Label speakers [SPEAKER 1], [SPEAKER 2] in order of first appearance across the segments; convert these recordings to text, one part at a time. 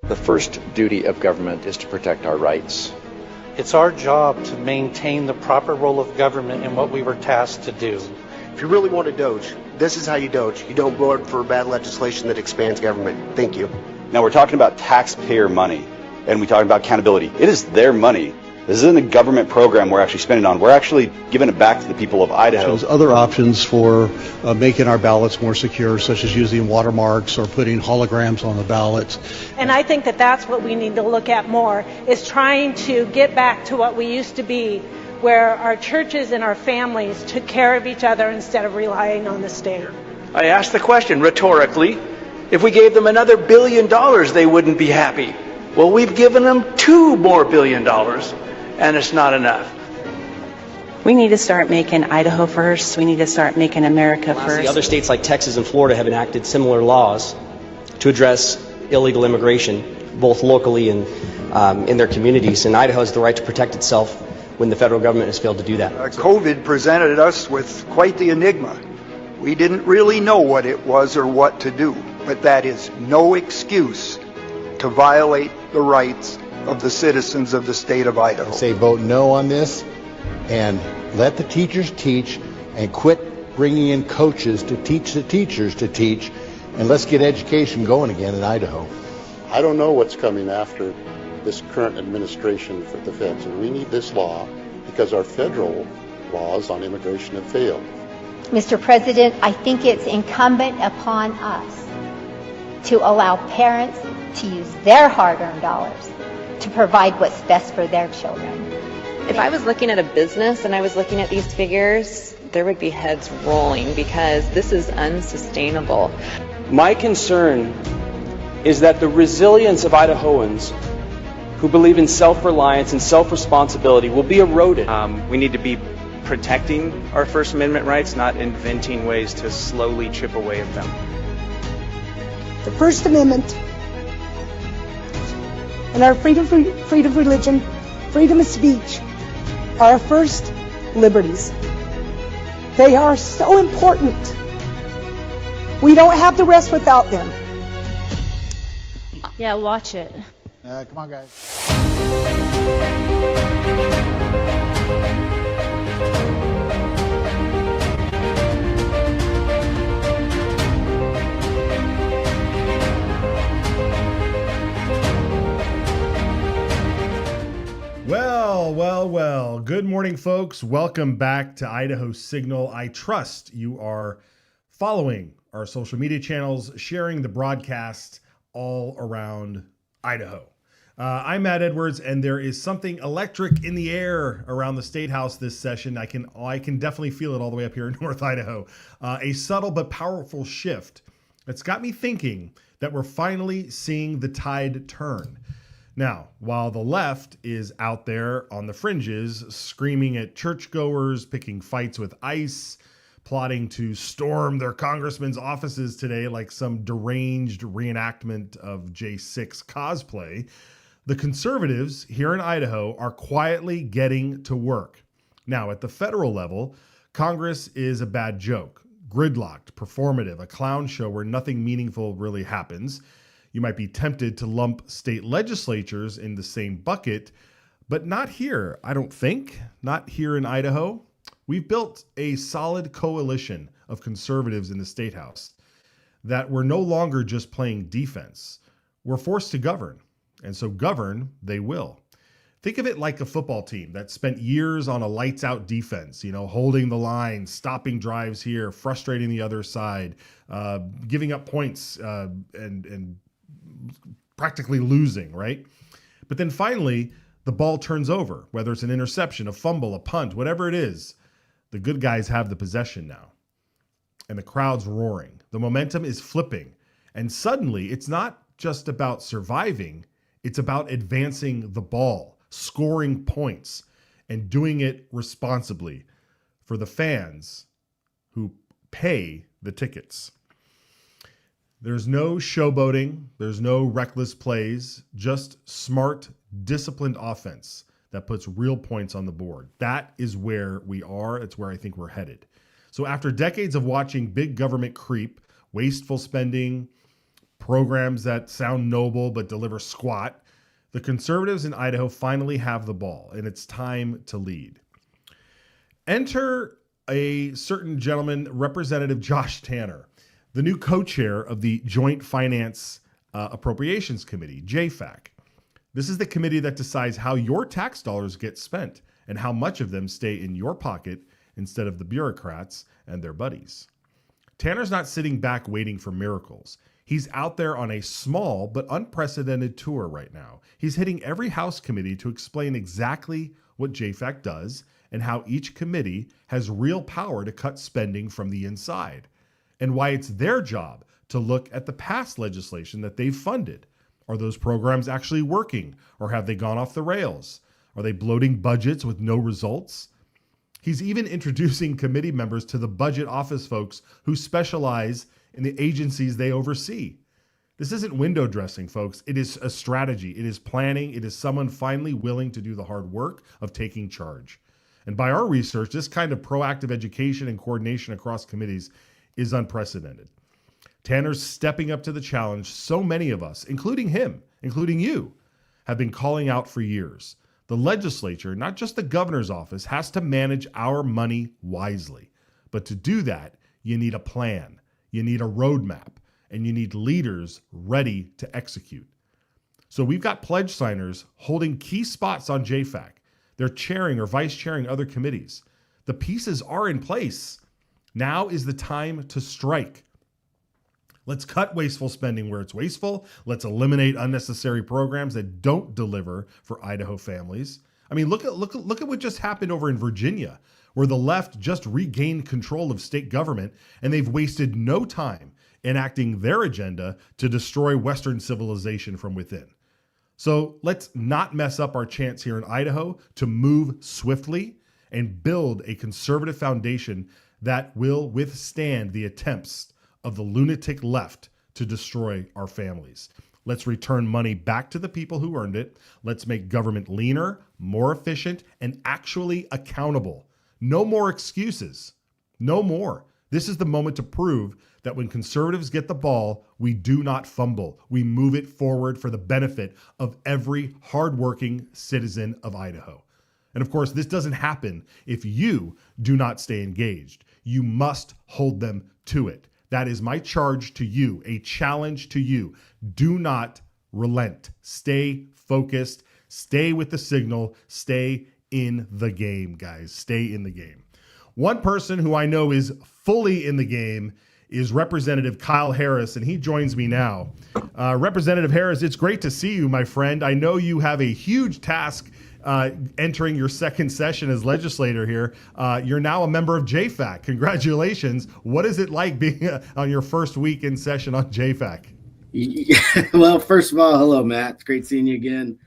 [SPEAKER 1] The first duty of government is to protect our rights.
[SPEAKER 2] It's our job to maintain the proper role of government in what we were tasked to do.
[SPEAKER 3] If you really want to doge, this is how you doge. You don't vote for bad legislation that expands government. Thank you.
[SPEAKER 4] Now we're talking about taxpayer money, and we're talking about accountability. It is their money. This isn't a government program we're actually spending on. We're actually giving it back to the people of Idaho.
[SPEAKER 5] There's other options for making our ballots more secure, such as using watermarks or putting holograms on the ballots.
[SPEAKER 6] And I think that that's what we need to look at more, is trying to get back to what we used to be, where our churches and our families took care of each other instead of relying on the state.
[SPEAKER 7] I asked the question rhetorically, if we gave them another $1 billion, they wouldn't be happy. Well, we've given them $2 more billion, and it's not enough.
[SPEAKER 8] We need to start making Idaho first. We need to start making America first.
[SPEAKER 9] Other states like Texas and Florida have enacted similar laws to address illegal immigration, both locally and in their communities. And Idaho has the right to protect itself when the federal government has failed to do that.
[SPEAKER 10] COVID presented us with quite the enigma. We didn't really know what it was or what to do, but that is no excuse to violate the rights of the citizens of the state of Idaho.
[SPEAKER 11] I say vote no on this and let the teachers teach and quit bringing in coaches to teach the teachers to teach, and let's get education going again in Idaho.
[SPEAKER 12] I don't know what's coming after this current administration for the feds, and we need this law because our federal laws on immigration have failed.
[SPEAKER 13] Mr. President, I think it's incumbent upon us to allow parents to use their hard-earned dollars to provide what's best for their children.
[SPEAKER 14] If I was looking at a business and I was looking at these figures, there would be heads rolling because this is unsustainable.
[SPEAKER 15] My concern is that the resilience of Idahoans who believe in self-reliance and self-responsibility will be eroded.
[SPEAKER 16] We need to be protecting our First Amendment rights, not inventing ways to slowly chip away at them.
[SPEAKER 17] The First Amendment and our freedom of religion, freedom of speech are our first liberties. They are so important. We don't have to rest without them.
[SPEAKER 6] Yeah, watch it.
[SPEAKER 11] Come on, guys.
[SPEAKER 18] Well. Good morning, folks. Welcome back to Idaho Signal. I trust you are following our social media channels, sharing the broadcast all around Idaho. I'm Matt Edwards, and there is something electric in the air around the Statehouse this session. I can definitely feel it all the way up here in North Idaho. A subtle but powerful shift that's got me thinking that we're finally seeing the tide turn. Now, while the left is out there on the fringes, screaming at churchgoers, picking fights with ICE, plotting to storm their congressmen's offices today like some deranged reenactment of J6 cosplay, the conservatives here in Idaho are quietly getting to work. Now, at the federal level, Congress is a bad joke, gridlocked, performative, a clown show where nothing meaningful really happens. You might be tempted to lump state legislatures in the same bucket, but not here, I don't think. Not here in Idaho. We've built a solid coalition of conservatives in the Statehouse that we're no longer just playing defense. We're forced to govern, and so govern they will. Think of it like a football team that spent years on a lights-out defense, holding the line, stopping drives here, frustrating the other side, giving up points and practically losing, right? But then finally, the ball turns over, whether it's an interception, a fumble, a punt, whatever it is. The good guys have the possession now. And the crowd's roaring. The momentum is flipping. And suddenly, it's not just about surviving. It's about advancing the ball, scoring points, and doing it responsibly for the fans who pay the tickets. There's no showboating. There's no reckless plays, just smart, disciplined offense that puts real points on the board. That is where we are. It's where I think we're headed. So after decades of watching big government creep, wasteful spending, programs that sound noble but deliver squat, the conservatives in Idaho finally have the ball, and it's time to lead. Enter a certain gentleman, Representative Josh Tanner, the new co-chair of the Joint Finance Appropriations Committee, JFAC. This is the committee that decides how your tax dollars get spent and how much of them stay in your pocket instead of the bureaucrats and their buddies. Tanner's not sitting back waiting for miracles. He's out there on a small but unprecedented tour right now. He's hitting every House committee to explain exactly what JFAC does and how each committee has real power to cut spending from the inside, and why it's their job to look at the past legislation that they've funded. Are those programs actually working, or have they gone off the rails? Are they bloating budgets with no results? He's even introducing committee members to the budget office folks who specialize in the agencies they oversee. This isn't window dressing, folks. It is a strategy. It is planning. It is someone finally willing to do the hard work of taking charge. And by our research, this kind of proactive education and coordination across committees is unprecedented. Tanner's stepping up to the challenge so many of us, including him, including you, have been calling out for years. The legislature, not just the governor's office, has to manage our money wisely. But to do that, you need a plan, you need a roadmap, and you need leaders ready to execute. So we've got pledge signers holding key spots on JFAC. They're chairing or vice chairing other committees. The pieces are in place. Now is the time to strike. Let's cut wasteful spending where it's wasteful. Let's eliminate unnecessary programs that don't deliver for Idaho families. I mean, look at what just happened over in Virginia, where the left just regained control of state government, and they've wasted no time enacting their agenda to destroy Western civilization from within. So let's not mess up our chance here in Idaho to move swiftly and build a conservative foundation that will withstand the attempts of the lunatic left to destroy our families. Let's return money back to the people who earned it. Let's make government leaner, more efficient, and actually accountable. No more excuses. No more. This is the moment to prove that when conservatives get the ball, we do not fumble. We move it forward for the benefit of every hardworking citizen of Idaho. And of course, this doesn't happen if you do not stay engaged. You must hold them to it. That is my charge to you, a challenge to you. Do not relent. Stay focused. Stay with the signal. Stay in the game, guys. Stay in the game. One person who I know is fully in the game is Representative Kyle Harris, and he joins me now. Representative Harris, it's great to see you, my friend. I know you have a huge task entering your second session as legislator here. You're now a member of JFAC. Congratulations. What is it like being on your first week in session on JFAC?
[SPEAKER 19] Well, first of all, hello, Matt. It's great seeing you again.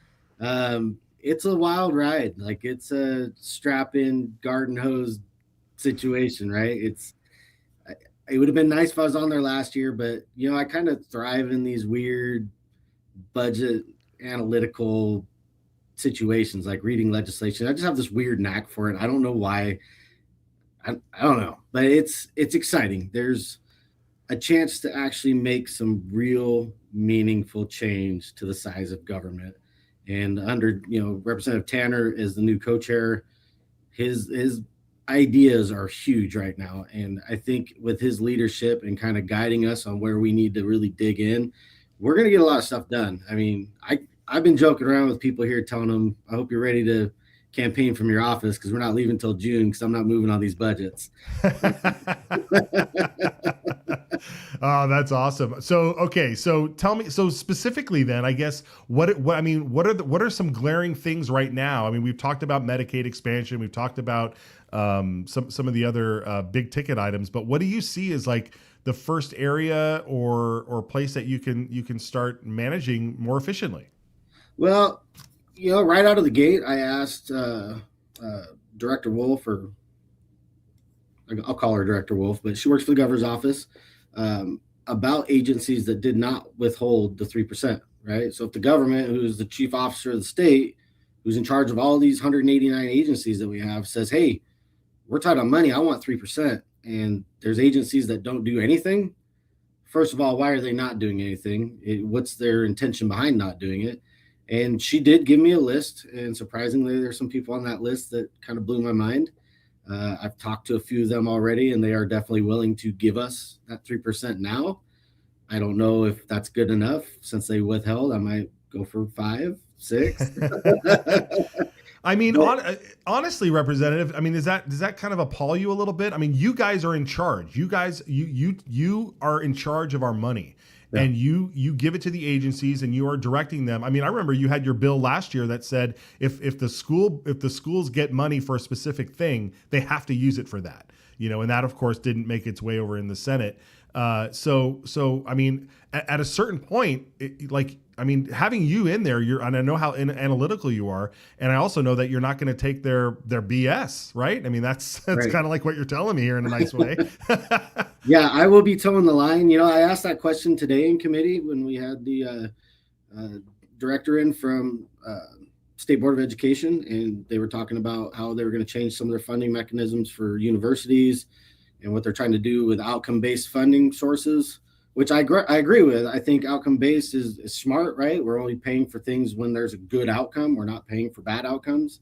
[SPEAKER 19] It's a wild ride. Like, it's a strap-in garden hose situation, right? It would have been nice if I was on there last year, but, you know, I kind of thrive in these weird budget analytical situations, like reading legislation. I just have this weird knack for it. I don't know why. I don't know, but it's exciting. There's a chance to actually make some real meaningful change to the size of government. And under, you know, Representative Tanner is the new co-chair. His ideas are huge right now. And I think with his leadership and kind of guiding us on where we need to really dig in, we're going to get a lot of stuff done. I mean, I've been joking around with people here telling them, I hope you're ready to campaign from your office because we're not leaving until June because I'm not moving on these budgets.
[SPEAKER 18] Oh, that's awesome. So, okay. So tell me, so specifically then, I guess, what are some glaring things right now? I mean, we've talked about Medicaid expansion. We've talked about some of the other big ticket items, but what do you see as like the first area or place that you can start managing more efficiently?
[SPEAKER 19] Well, you know, right out of the gate, I asked Director Wolf, or I'll call her Director Wolf, but she works for the governor's office, about agencies that did not withhold the 3%, right? So if the government, who's the chief officer of the state, who's in charge of all these 189 agencies that we have, says, hey, we're tight on money, I want 3%, and there's agencies that don't do anything, first of all, why are they not doing anything? What's their intention behind not doing it? And she did give me a list, and surprisingly, there's some people on that list that kind of blew my mind. I've talked to a few of them already, and they are definitely willing to give us that 3% now. I don't know if that's good enough. Since they withheld, I might go for 5, 6.
[SPEAKER 18] I mean, honestly, Representative, I mean, does that kind of appall you a little bit? I mean, you guys are in charge. You guys, you are in charge of our money. Yeah. And you give it to the agencies and you are directing them. I mean, I remember you had your bill last year that said if the schools get money for a specific thing, they have to use it for that. And that of course didn't make its way over in the Senate. So I mean, at a certain point, having you in there, and I know how analytical you are, and I also know that you're not going to take their BS, right? I mean, that's right. Kind of like what you're telling me here in a nice way.
[SPEAKER 19] Yeah, I will be towing the line. I asked that question today in committee when we had the director in from State Board of Education, and they were talking about how they were going to change some of their funding mechanisms for universities and what they're trying to do with outcome-based funding sources, which I agree with. I think outcome-based is smart, right? We're only paying for things when there's a good outcome. We're not paying for bad outcomes.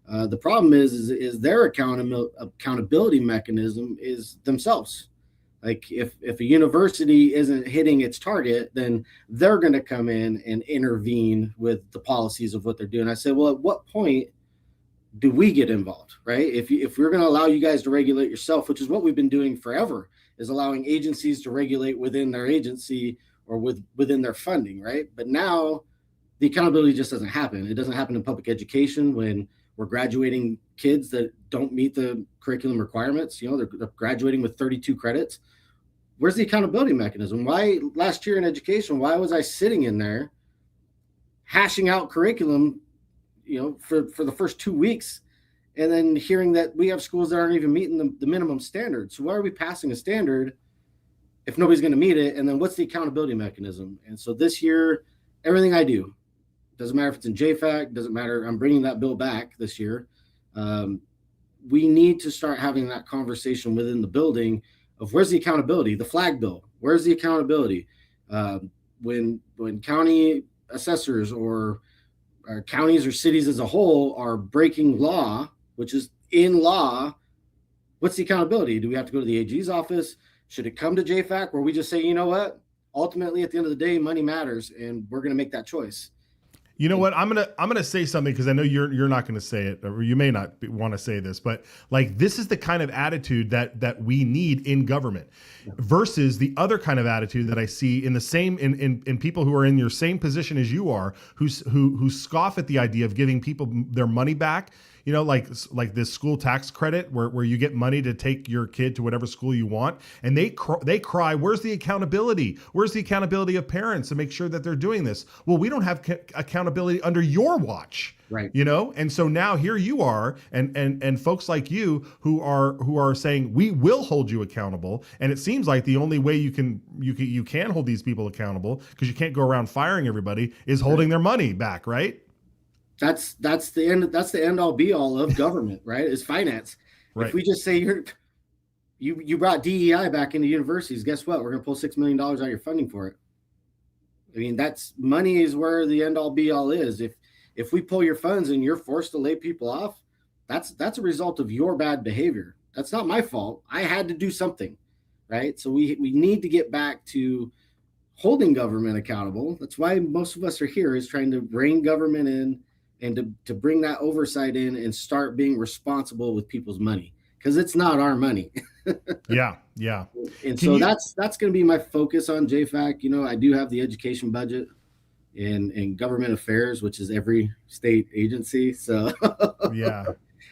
[SPEAKER 19] The problem is their accountability mechanism is themselves. Like if a university isn't hitting its target, then they're going to come in and intervene with the policies of what they're doing. I said, well, at what point do we get involved, right? If we're going to allow you guys to regulate yourself, which is what we've been doing forever, is allowing agencies to regulate within their agency or within their funding, right? But now the accountability just doesn't happen. It doesn't happen in public education when we're graduating kids that don't meet the curriculum requirements. They're graduating with 32 credits. Where's the accountability mechanism? Why last year in education, why was I sitting in there hashing out curriculum, for the first 2 weeks, and then hearing that we have schools that aren't even meeting the minimum standards? So why are we passing a standard if nobody's going to meet it? And then what's the accountability mechanism? And so this year, everything I do, doesn't matter if it's in JFAC, doesn't matter. I'm bringing that bill back this year. We need to start having that conversation within the building of where's the accountability, the flag bill, where's the accountability? When county assessors or counties or cities as a whole are breaking law, which is in law, what's the accountability? Do we have to go to the AG's office? Should it come to JFAC where we just say, you know what? Ultimately, at the end of the day, money matters, and we're going to make that choice.
[SPEAKER 18] You know what? I'm gonna say something because I know you're not going to say it, or you may not want to say this, but like this is the kind of attitude that we need in government, versus the other kind of attitude that I see in the same in people who are in your same position as you are, who scoff at the idea of giving people their money back. Like this school tax credit where you get money to take your kid to whatever school you want. And they cry, where's the accountability? Where's the accountability of parents to make sure that they're doing this? Well, we don't have accountability under your watch.
[SPEAKER 19] Right.
[SPEAKER 18] And so now here you are and folks like you who are saying we will hold you accountable. And it seems like the only way you can hold these people accountable, because you can't go around firing everybody, is holding their money back, right?
[SPEAKER 19] That's the end. That's the end all be all of government, right? Is finance. Right. If we just say you brought DEI back into universities, guess what? We're going to pull $6 million out of your funding for it. I mean, that's money is where the end all be all is. If we pull your funds and you're forced to lay people off, that's a result of your bad behavior. That's not my fault. I had to do something, right? So we need to get back to holding government accountable. That's why most of us are here, is trying to rein government in and to bring that oversight in and start being responsible with people's money, because it's not our money.
[SPEAKER 18] Yeah.
[SPEAKER 19] And so that's going to be my focus on JFAC. I do have the education budget and government affairs, which is every state agency. So
[SPEAKER 18] yeah.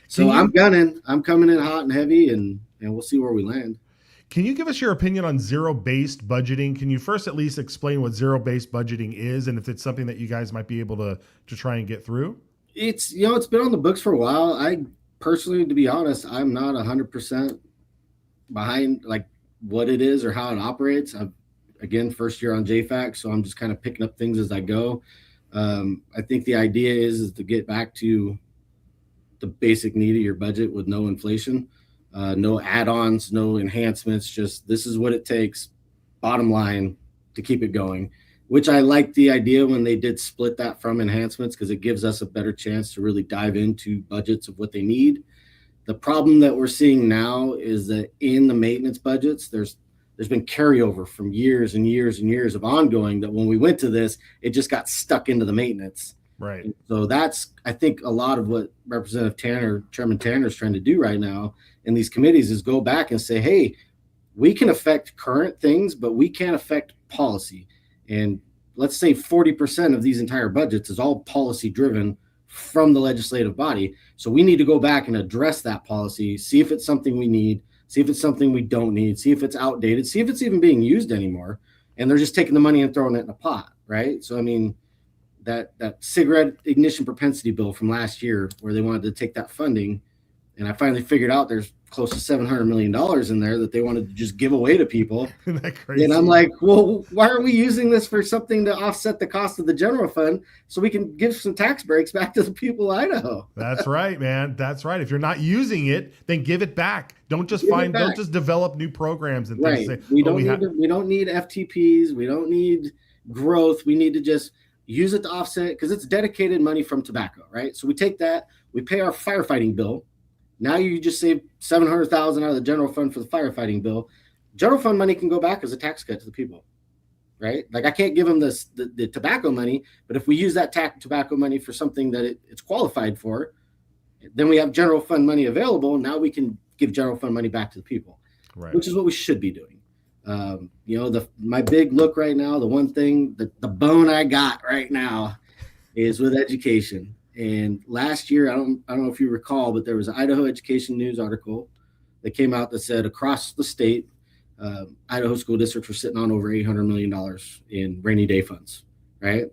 [SPEAKER 19] So I'm coming in hot and heavy, and we'll see where we land.
[SPEAKER 18] Can you give us your opinion on zero-based budgeting? Can you first at least explain what zero-based budgeting is, and if it's something that you guys might be able to try and get through?
[SPEAKER 19] It's been on the books for a while. I personally, to be honest, I'm not 100% behind like what it is or how it operates. Again, first year on JFAC, so I'm just kind of picking up things as I go. I think the idea is to get back to the basic need of your budget with no inflation. No add-ons, no enhancements, just this is what it takes. bottom line to keep it going, which I like the idea when they did split that from enhancements, because it gives us a better chance to really dive into budgets of what they need. The problem that we're seeing now is that in the maintenance budgets, there's been carryover from years and years and years of ongoing, that when we went to this, it just got stuck into the maintenance.
[SPEAKER 18] Right.
[SPEAKER 19] And so that's, I think, a lot of what Representative Tanner, Chairman Tanner, is trying to do right now in these committees is go back and say, hey, we can affect current things, but we can't affect policy. And let's say 40% of these entire budgets is all policy driven from the legislative body. So we need to go back and address that policy, see if it's something we need, see if it's something we don't need, see if it's outdated, see if it's even being used anymore. And they're just taking the money and throwing it in a pot, right? So, I mean, that cigarette ignition propensity bill from last year where they wanted to take that funding, and I finally figured out there's close to $700 million in there that they wanted to just give away to people.
[SPEAKER 18] Isn't that crazy?
[SPEAKER 19] And I'm like, well, why aren't we using this for something to offset the cost of the general fund so we can give some tax breaks back to the people of Idaho?
[SPEAKER 18] That's right, man. That's right. If you're not using it, then give it back. Don't just don't just develop new programs and things.
[SPEAKER 19] Right.
[SPEAKER 18] Say,
[SPEAKER 19] we don't need FTPs. We don't need growth. We need to just use it to offset, because it's dedicated money from tobacco, right? So we take that, we pay our firefighting bill. Now you just save $700,000 out of the general fund for the firefighting bill. General fund money can go back as a tax cut to the people, right? Like, I can't give them the tobacco money, but if we use that tobacco money for something that it's qualified for, then we have general fund money available. Now we can give general fund money back to the people,
[SPEAKER 18] right,
[SPEAKER 19] which is what we should be doing. My big look right now, the one thing, the bone I got right now is with education. And last year, I don't know if you recall, but there was an Idaho Education News article that came out that said across the state, Idaho school districts were sitting on over $800 million in rainy day funds, right?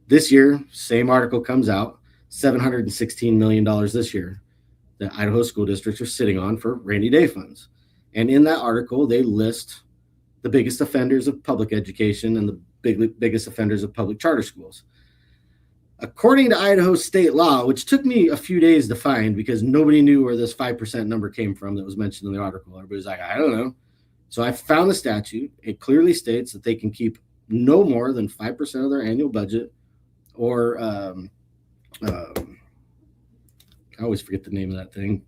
[SPEAKER 19] This year, same article comes out, $716 million this year that Idaho school districts are sitting on for rainy day funds. And in that article, they list the biggest offenders of public education and the biggest offenders of public charter schools. According to Idaho state law, which took me a few days to find because nobody knew where this 5% number came from that was mentioned in the article. Everybody's like, I don't know. So I found the statute. It clearly states that they can keep no more than 5% of their annual budget, or I always forget the name of that thing.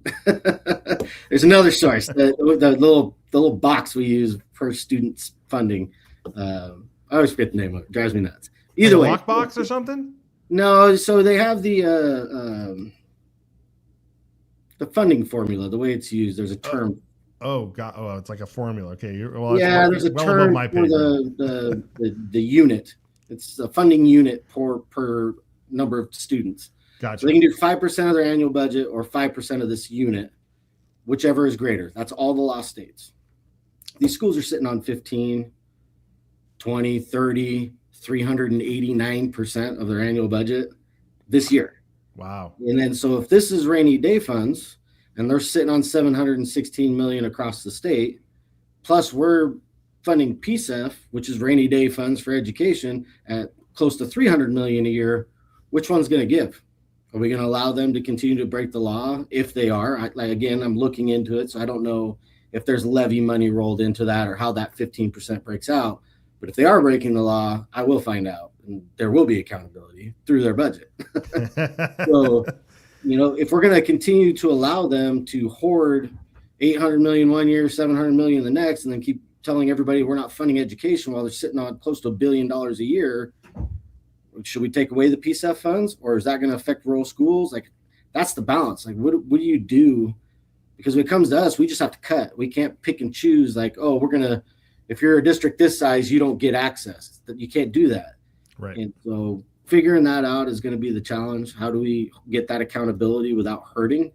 [SPEAKER 19] There's another source, the little box we use per student's funding. I always forget the name of it. It drives me nuts. Either way,
[SPEAKER 18] lockbox or something.
[SPEAKER 19] No, so they have the funding formula. The way it's used, there's a term.
[SPEAKER 18] Oh God! Oh, it's like a formula. Okay.
[SPEAKER 19] There's a term for the unit. It's a funding unit per number of students.
[SPEAKER 18] Gotcha.
[SPEAKER 19] So they can do 5% of their annual budget or 5% of this unit, whichever is greater. That's all the law states. These schools are sitting on 15, 20, 30, 389% of their annual budget this year.
[SPEAKER 18] Wow.
[SPEAKER 19] And then, so if this is rainy day funds and they're sitting on $716 million across the state, plus we're funding PSEF, which is rainy day funds for education, at close to $300 million a year, which one's going to give? Are we going to allow them to continue to break the law? If they are, again, I'm looking into it, so I don't know if there's levy money rolled into that or how that 15% breaks out. But if they are breaking the law, I will find out, and there will be accountability through their budget. So, if we're going to continue to allow them to hoard $800 million one year, $700 million the next, and then keep telling everybody we're not funding education while they're sitting on close to $1 billion a year, should we take away the PSEF funds, or is that going to affect rural schools? Like, that's the balance. Like, what do you do? Because when it comes to us, we just have to cut. We can't pick and choose. Like, oh, if you're a district this size, you don't get access. That you can't do that.
[SPEAKER 18] Right.
[SPEAKER 19] And so figuring that out is going to be the challenge. How do we get that accountability without hurting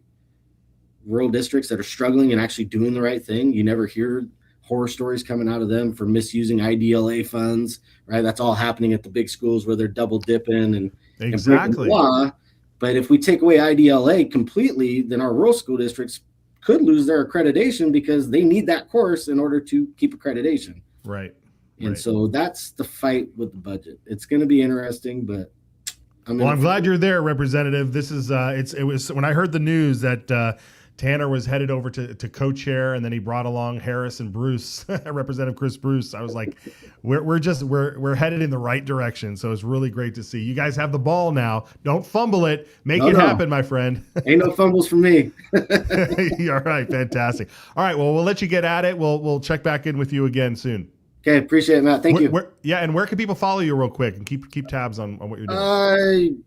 [SPEAKER 19] rural districts that are struggling and actually doing the right thing? You never hear horror stories coming out of them for misusing IDLA funds, right? That's all happening at the big schools where they're double dipping and breaking the law. But if we take away IDLA completely, then our rural school districts could lose their accreditation because they need that course in order to keep accreditation.
[SPEAKER 18] Right.
[SPEAKER 19] And so that's the fight with the budget. It's going to be interesting, but
[SPEAKER 18] I'm glad you're there, Representative. This is it was when I heard the news that Tanner was headed over to co-chair, and then he brought along Harris and Bruce, Representative Chris Bruce. I was like, we're headed in the right direction. So it's really great to see. You guys have the ball now. Don't fumble it. Make it happen, my friend.
[SPEAKER 19] Ain't no fumbles from me.
[SPEAKER 18] All right, fantastic. All right, well, we'll let you get at it. We'll check back in with you again soon.
[SPEAKER 19] Okay, appreciate it, Matt. Thank you.
[SPEAKER 18] And where can people follow you real quick and keep tabs on what you're doing?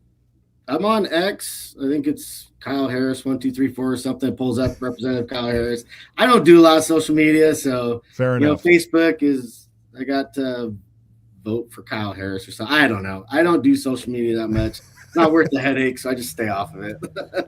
[SPEAKER 19] I'm on X. I think it's Kyle Harris 1234 or something. It pulls up Representative Kyle Harris. I don't do a lot of social media, so
[SPEAKER 18] fair enough.
[SPEAKER 19] Facebook is. I got to vote for Kyle Harris or something. I don't know. I don't do social media that much. It's not worth the headache, so I just stay off of it.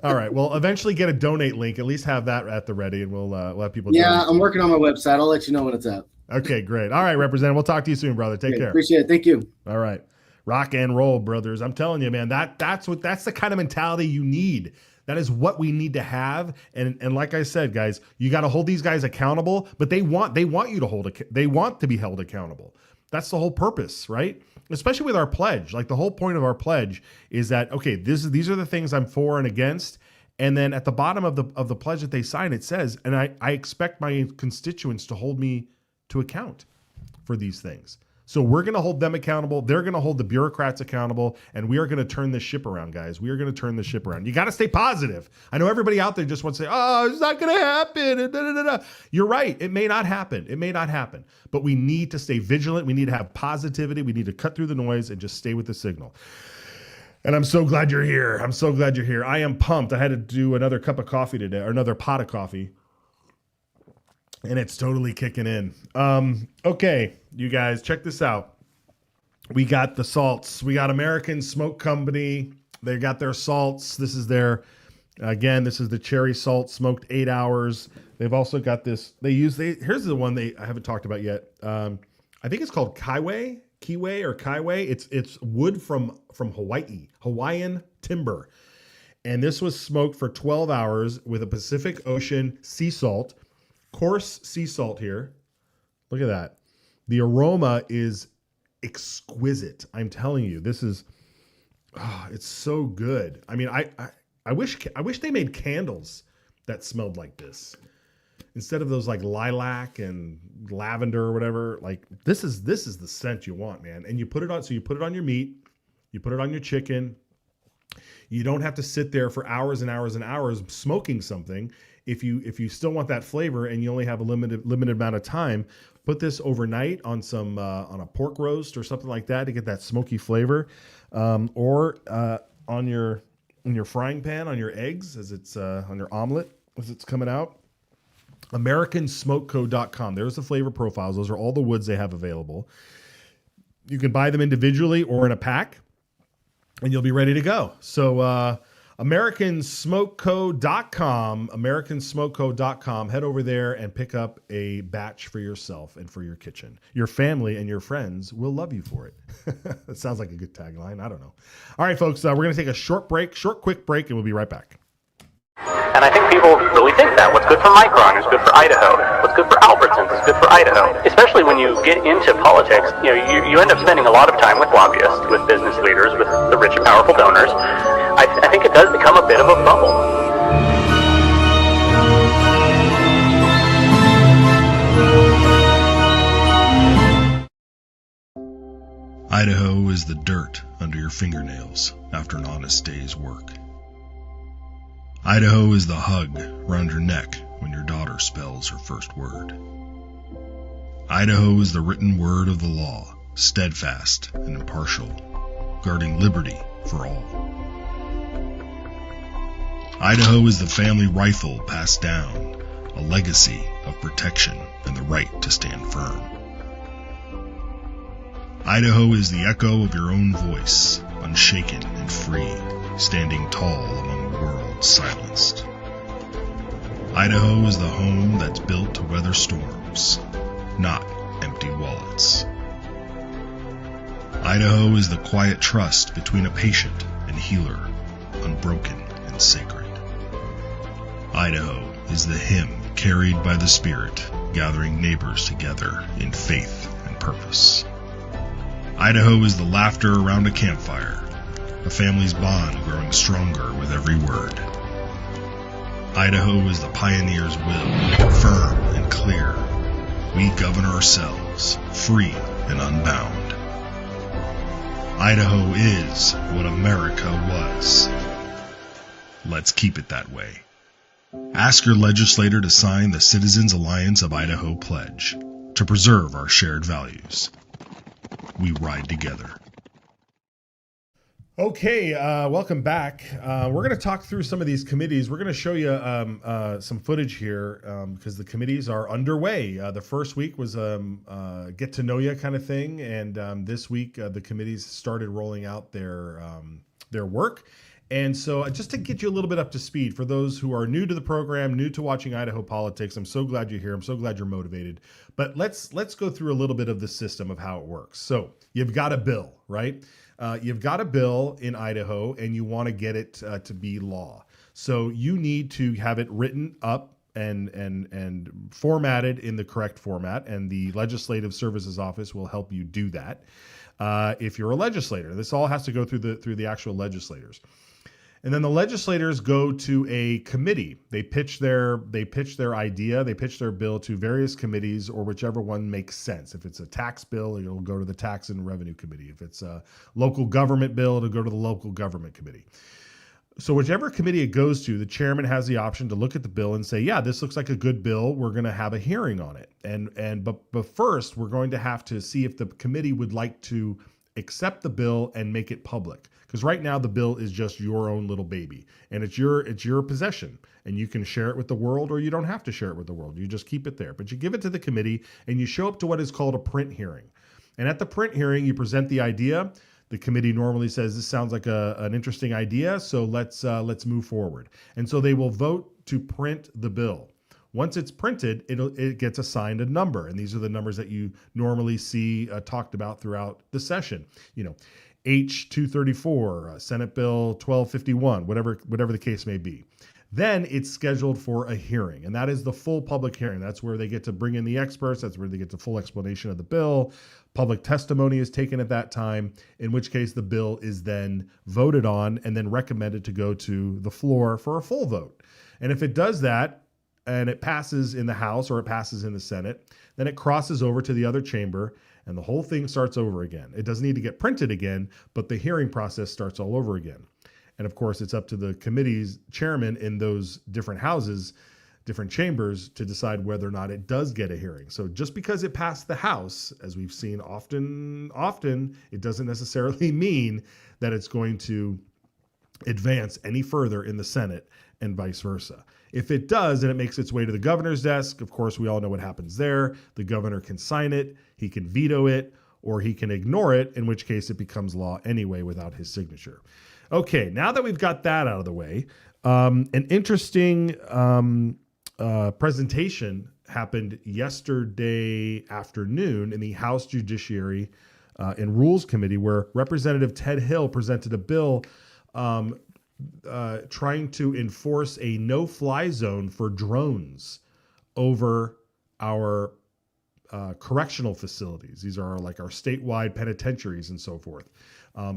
[SPEAKER 18] All right. Well, eventually get a donate link. At least have that at the ready, and we'll have people.
[SPEAKER 19] Yeah,
[SPEAKER 18] donate.
[SPEAKER 19] I'm working on my website. I'll let you know when it's up.
[SPEAKER 18] Okay, great. All right, Representative. We'll talk to you soon, brother. Take care.
[SPEAKER 19] Appreciate it. Thank you.
[SPEAKER 18] All right. Rock and roll, brothers. I'm telling you, man, that's the kind of mentality you need. That is what we need to have. And like I said, guys, you got to hold these guys accountable, but they want you to they want to be held accountable. That's the whole purpose, right? Especially with our pledge. Like the whole point of our pledge is that, okay, these are the things I'm for and against. And then at the bottom of the pledge that they sign, it says, and I expect my constituents to hold me to account for these things. So we're going to hold them accountable. They're going to hold the bureaucrats accountable, and we are going to turn this ship around, guys. We are going to turn this ship around. You got to stay positive. I know everybody out there just wants to say, oh, it's not going to happen. You're right. It may not happen. It may not happen. But we need to stay vigilant. We need to have positivity. We need to cut through the noise and just stay with the signal. And I'm so glad you're here. I'm so glad you're here. I am pumped. I had to do another cup of coffee today, or another pot of coffee. And it's totally kicking in. Okay, you guys, check this out. We got the salts. We got American Smoke Company. They got their salts. This is this is the cherry salt smoked 8 hours. They've also got this. Here's the one I haven't talked about yet. I think it's called Kiwi. It's wood from Hawaii, Hawaiian timber. And this was smoked for 12 hours with a Pacific Ocean sea salt. Coarse sea salt here. Look at that. The aroma is exquisite. I'm telling you, this is, it's so good. I mean, I wish they made candles that smelled like this instead of those like lilac and lavender or whatever. Like this is the scent you want, man. And you put it on your meat, you put it on your chicken. You don't have to sit there for hours and hours and hours smoking something. If you still want that flavor and you only have a limited amount of time, put this overnight on some on a pork roast or something like that to get that smoky flavor, or on your frying pan on your eggs as it's on your omelet as it's coming out. AmericanSmokeCo.com. There's the flavor profiles. Those are all the woods they have available. You can buy them individually or in a pack, and you'll be ready to go. So AmericanSmokeCo.com, AmericanSmokeCo.com. Head over there and pick up a batch for yourself and for your kitchen. Your family and your friends will love you for it. That sounds like a good tagline. I don't know. All right, folks, we're going to take a short quick break, and we'll be right back.
[SPEAKER 20] And I think people really think that what's good for Micron is good for Idaho. What's good for Albertsons is good for Idaho. Especially when you get into politics, you end up spending a lot of time with lobbyists, with business leaders, with the rich and powerful donors. I think it does become a bit of a bubble.
[SPEAKER 21] Idaho is the dirt under your fingernails after an honest day's work. Idaho is the hug around your neck when your daughter spells her first word. Idaho is the written word of the law, steadfast and impartial, guarding liberty for all. Idaho is the family rifle passed down, a legacy of protection and the right to stand firm. Idaho is the echo of your own voice, unshaken and free, standing tall among the world's silenced. Idaho is the home that's built to weather storms, not empty wallets. Idaho is the quiet trust between a patient and healer, unbroken and sacred. Idaho is the hymn carried by the Spirit, gathering neighbors together in faith and purpose. Idaho is the laughter around a campfire, a family's bond growing stronger with every word. Idaho is the pioneer's will, firm and clear. We govern ourselves, free and unbound. Idaho is what America was. Let's keep it that way. Ask your legislator to sign the Citizens Alliance of Idaho pledge to preserve our shared values. We ride together.
[SPEAKER 18] Okay, welcome back. We're going to talk through some of these committees. We're going to show you some footage here because the committees are underway. The first week was get to know you kind of thing, and this week the committees started rolling out their work. And so just to get you a little bit up to speed, for those who are new to the program, new to watching Idaho politics, I'm so glad you're here. I'm so glad you're motivated. But let's go through a little bit of the system of how it works. So you've got a bill, right? You've got a bill in Idaho and you want to get it to be law. So you need to have it written up and formatted in the correct format, and the Legislative Services Office will help you do that. If you're a legislator, this all has to go through the actual legislators. And then the legislators go to a committee. They pitch their idea, they pitch their bill to various committees, or whichever one makes sense. If it's a tax bill, it'll go to the Tax and Revenue Committee. If it's a local government bill, it'll go to the Local Government Committee. So whichever committee it goes to, the chairman has the option to look at the bill and say, yeah, this looks like a good bill. We're going to have a hearing on it. But first, we're going to have to see if the committee would like to accept the bill and make it public. Because right now the bill is just your own little baby, and it's your possession, and you can share it with the world, or you don't have to share it with the world. You just keep it there, but you give it to the committee and you show up to what is called a print hearing. And at the print hearing, you present the idea. The committee normally says, this sounds like an interesting idea, so let's move forward. And so they will vote to print the bill. Once it's printed, it gets assigned a number, and these are the numbers that you normally see talked about throughout the session. H-234, Senate Bill 1251, whatever the case may be. Then it's scheduled for a hearing, and that is the full public hearing. That's where they get to bring in the experts. That's where they get the full explanation of the bill. Public testimony is taken at that time, in which case the bill is then voted on and then recommended to go to the floor for a full vote. And if it does that, and it passes in the House or it passes in the Senate, then it crosses over to the other chamber, and the whole thing starts over again. It doesn't need to get printed again, but the hearing process starts all over again. And of course, it's up to the committee's chairman in those different houses, different chambers, to decide whether or not it does get a hearing. So just because it passed the House, as we've seen often, it doesn't necessarily mean that it's going to advance any further in the Senate and vice versa. If it does, and it makes its way to the governor's desk, of course, we all know what happens there. The governor can sign it, he can veto it, or he can ignore it, in which case it becomes law anyway without his signature. Okay, now that we've got that out of the way, an interesting presentation happened yesterday afternoon in the House Judiciary and Rules Committee, where Representative Ted Hill presented a bill trying to enforce a no-fly zone for drones over our correctional facilities. These are like our statewide penitentiaries and so forth.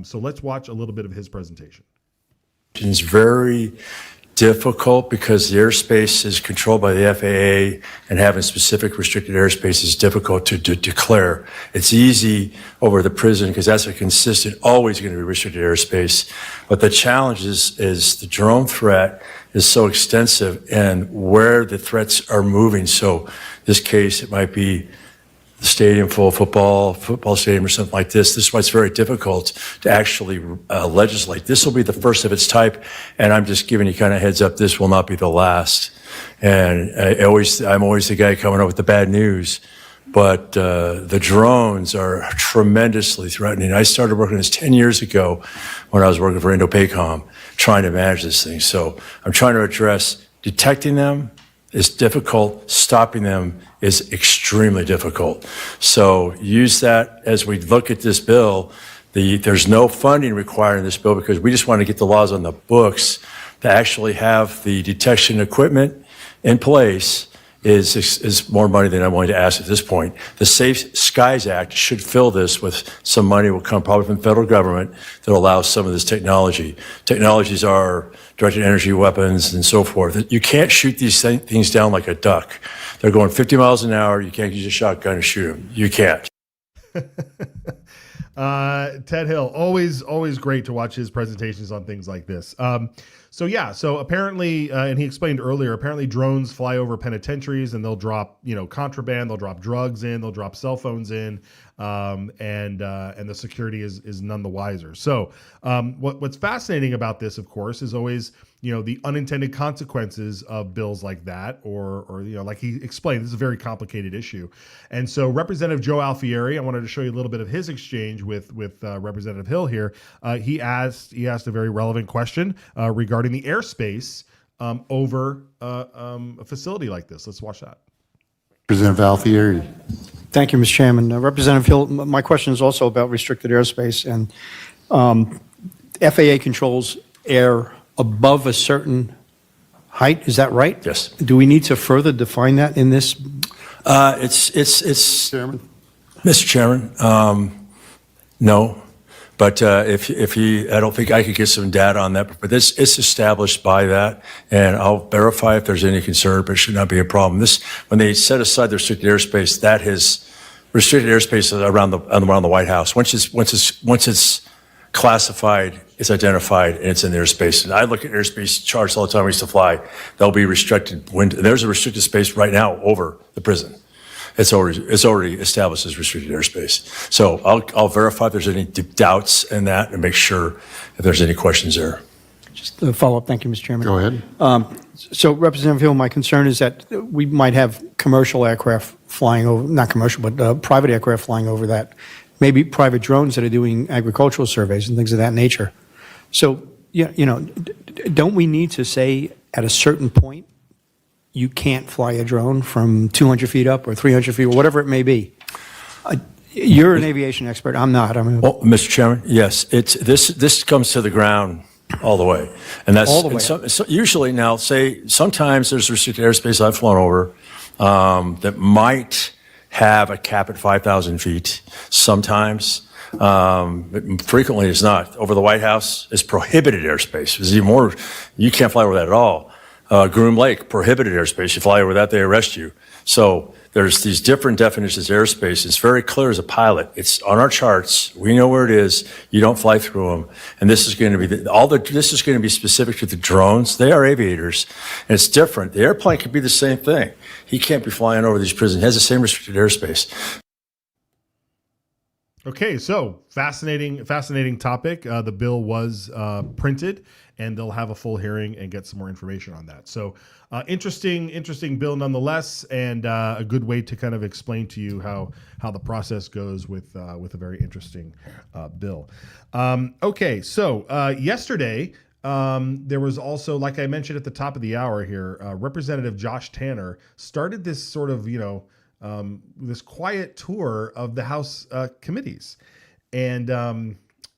[SPEAKER 18] So let's watch a little bit of his presentation.
[SPEAKER 1] It's very difficult because the airspace is controlled by the FAA, and having specific restricted airspace is difficult to declare. It's easy over the prison because that's a consistent, always going to be restricted airspace. But the challenge is the drone threat is so extensive and where the threats are moving. So this case, it might be the stadium full of football stadium or something like this. This is why it's very difficult to actually legislate. This will be the first of its type, and I'm just giving you kind of heads up, this will not be the last. And I'm always the guy coming up with the bad news, but the drones are tremendously threatening. I started working on this 10 years ago when I was working for Indo-PACOM, trying to manage this thing. So I'm trying to address detecting them is difficult, stopping them is extremely difficult. So use that as we look at this bill. There's no funding required in this bill because we just want to get the laws on the books to actually have the detection equipment in place is more money than I'm willing to ask at this point. The Safe Skies Act should fill this with some money will come probably from the federal government that allows some of this technology. Technologies are directed energy weapons and so forth. You can't shoot these things down like a duck. They're going 50 miles an hour. You can't use a shotgun and shoot them. You can't.
[SPEAKER 18] Ted Hill, always great to watch his presentations on things like this. So apparently, and he explained earlier, apparently drones fly over penitentiaries and they'll drop, contraband, they'll drop drugs in, they'll drop cell phones in, and the security is none the wiser. So what's fascinating about this, of course, is always, the unintended consequences of bills like that, or like he explained, this is a very complicated issue. And so Representative Joe Alfieri, I wanted to show you a little bit of his exchange with Representative Hill here. He asked a very relevant question regarding the airspace over a facility like this. Let's watch that.
[SPEAKER 12] Representative Alfieri.
[SPEAKER 2] Thank you, Mr. Chairman. Representative Hill, my question is also about restricted airspace. And FAA controls air above a certain height. Is that right?
[SPEAKER 1] Yes.
[SPEAKER 2] Do we need to further define that in this?
[SPEAKER 1] It's
[SPEAKER 12] Chairman.
[SPEAKER 1] Mr. Chairman, no. But if he, I don't think I could get some data on that, but it's established by that, and I'll verify if there's any concern, but it should not be a problem. When they set aside the restricted airspace, that is restricted airspace around the White House. Once it's classified, it's identified, and it's in the airspace. And I look at airspace charts all the time. We used to fly. They'll be restricted. There's a restricted space right now over the prison. It's already established as restricted airspace. So I'll verify if there's any doubts in that and make sure if there's any questions there.
[SPEAKER 2] Just a follow-up. Thank you, Mr. Chairman.
[SPEAKER 12] Go ahead.
[SPEAKER 2] So, Representative Hill, my concern is that we might have commercial aircraft flying over, not commercial, but private aircraft flying over that, maybe private drones that are doing agricultural surveys and things of that nature. So, don't we need to say at a certain point, you can't fly a drone from 200 feet up or 300 feet or whatever it may be? You're an aviation expert. I'm not.
[SPEAKER 1] Well, Mr. Chairman, yes, this comes to the ground all the way, and that's
[SPEAKER 2] all the way.
[SPEAKER 1] So usually now. Sometimes there's restricted airspace I've flown over that might have a cap at 5,000 feet. Sometimes, frequently it's not. Over the White House is prohibited airspace. It's even more. You can't fly over that at all. Groom Lake, prohibited airspace. You fly over that, they arrest you. So there's these different definitions of airspace. It's very clear as a pilot. It's on our charts. We know where it is. You don't fly through them. And this is going to be this is going to be specific to the drones. They are aviators, and it's different. The airplane could be the same thing. He can't be flying over these prisons. He has the same restricted airspace.
[SPEAKER 18] Okay, so fascinating topic. The bill was printed, and they'll have a full hearing and get some more information on that. So interesting bill nonetheless, and a good way to kind of explain to you how the process goes with a very interesting bill. Okay, so yesterday there was also, like I mentioned at the top of the hour here, Representative Josh Tanner started this sort of, this quiet tour of the House committees. And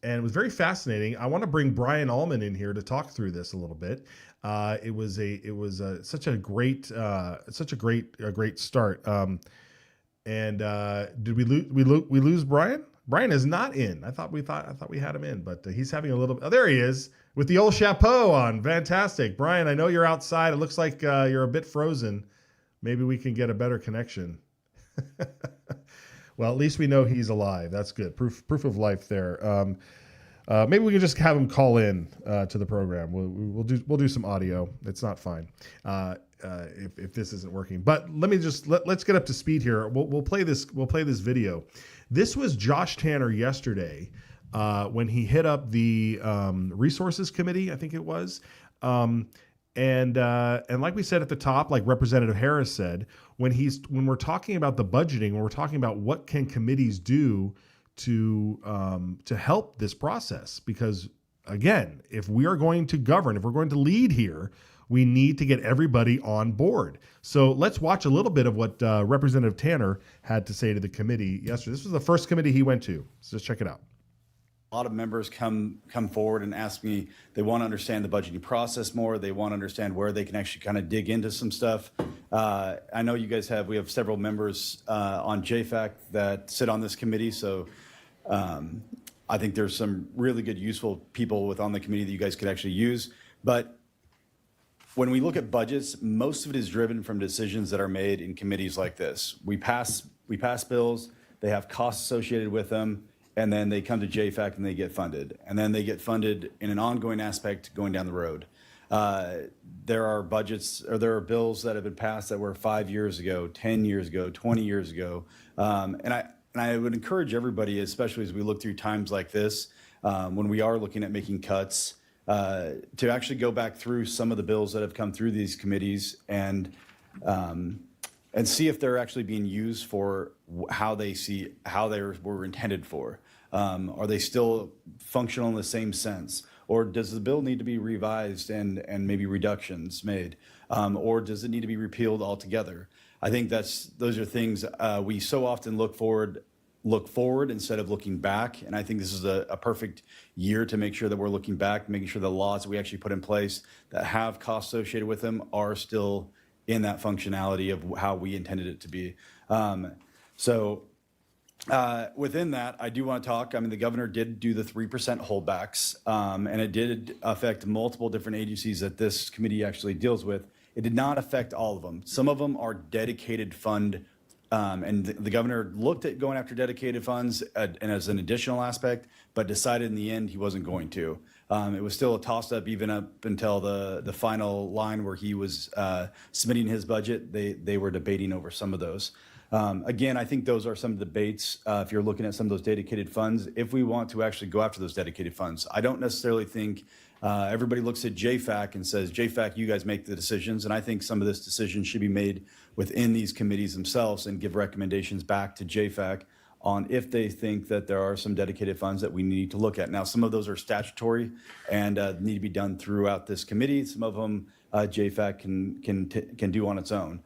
[SPEAKER 18] it was very fascinating. I want to bring Brian Allman in here to talk through this a little bit. It was such a great start. Did we lose Brian? Brian is not in. I thought we had him in, but he's having a little. Oh, there he is with the old chapeau on. Fantastic, Brian. I know you're outside. It looks like you're a bit frozen. Maybe we can get a better connection. Well, at least we know he's alive. That's good. Proof of life there. Maybe we can just have him call in to the program. We'll do some audio. It's not fine if this isn't working. But let's get up to speed here. We'll play this video. This was Josh Tanner yesterday when he hit up the Resources Committee, I think it was. And like we said at the top, like Representative Harris said, when we're talking about the budgeting, when we're talking about what can committees do to help this process, because again, if we are going to govern, if we're going to lead here, we need to get everybody on board. So let's watch a little bit of what Representative Tanner had to say to the committee yesterday. This was the first committee he went to. So just check it out.
[SPEAKER 4] A lot of members come forward and ask me, they want to understand the budgeting process more. They want to understand where they can actually kind of dig into some stuff. I know you guys we have several members on JFAC that sit on this committee. So I think there's some really good, useful people on the committee that you guys could actually use. But when we look at budgets, most of it is driven from decisions that are made in committees like this. We pass bills, they have costs associated with them, and then they come to JFAC and they get funded. And then they get funded in an ongoing aspect going down the road. There are budgets, or there are bills that have been passed that were 5 years ago, 10 years ago, 20 years ago. And I would encourage everybody, especially as we look through times like this, when we are looking at making cuts, to actually go back through some of the bills that have come through these committees and see if they're actually being used for how they were intended for. Are they still functional in the same sense? Or does the bill need to be revised and maybe reductions made? Or does it need to be repealed altogether? I think those are things we so often look forward instead of looking back. And I think this is a perfect year to make sure that we're looking back, making sure the laws that we actually put in place that have costs associated with them are still in that functionality of how we intended it to be. Within that, I do want to talk. I mean, the governor did do the 3% holdbacks, and it did affect multiple different agencies that this committee actually deals with. It did not affect all of them. Some of them are dedicated fund, and the governor looked at going after dedicated funds and as an additional aspect, but decided in the end he wasn't going to. It was still a toss-up even up until the final line where he was submitting his budget. They were debating over some of those. Again, I think those are some debates if you're looking at some of those dedicated funds, if we want to actually go after those dedicated funds. I don't necessarily think everybody looks at JFAC and says, JFAC, you guys make the decisions. And I think some of this decision should be made within these committees themselves and give recommendations back to JFAC on if they think that there are some dedicated funds that we need to look at. Now, some of those are statutory and need to be done throughout this committee. Some of them JFAC can do on its own.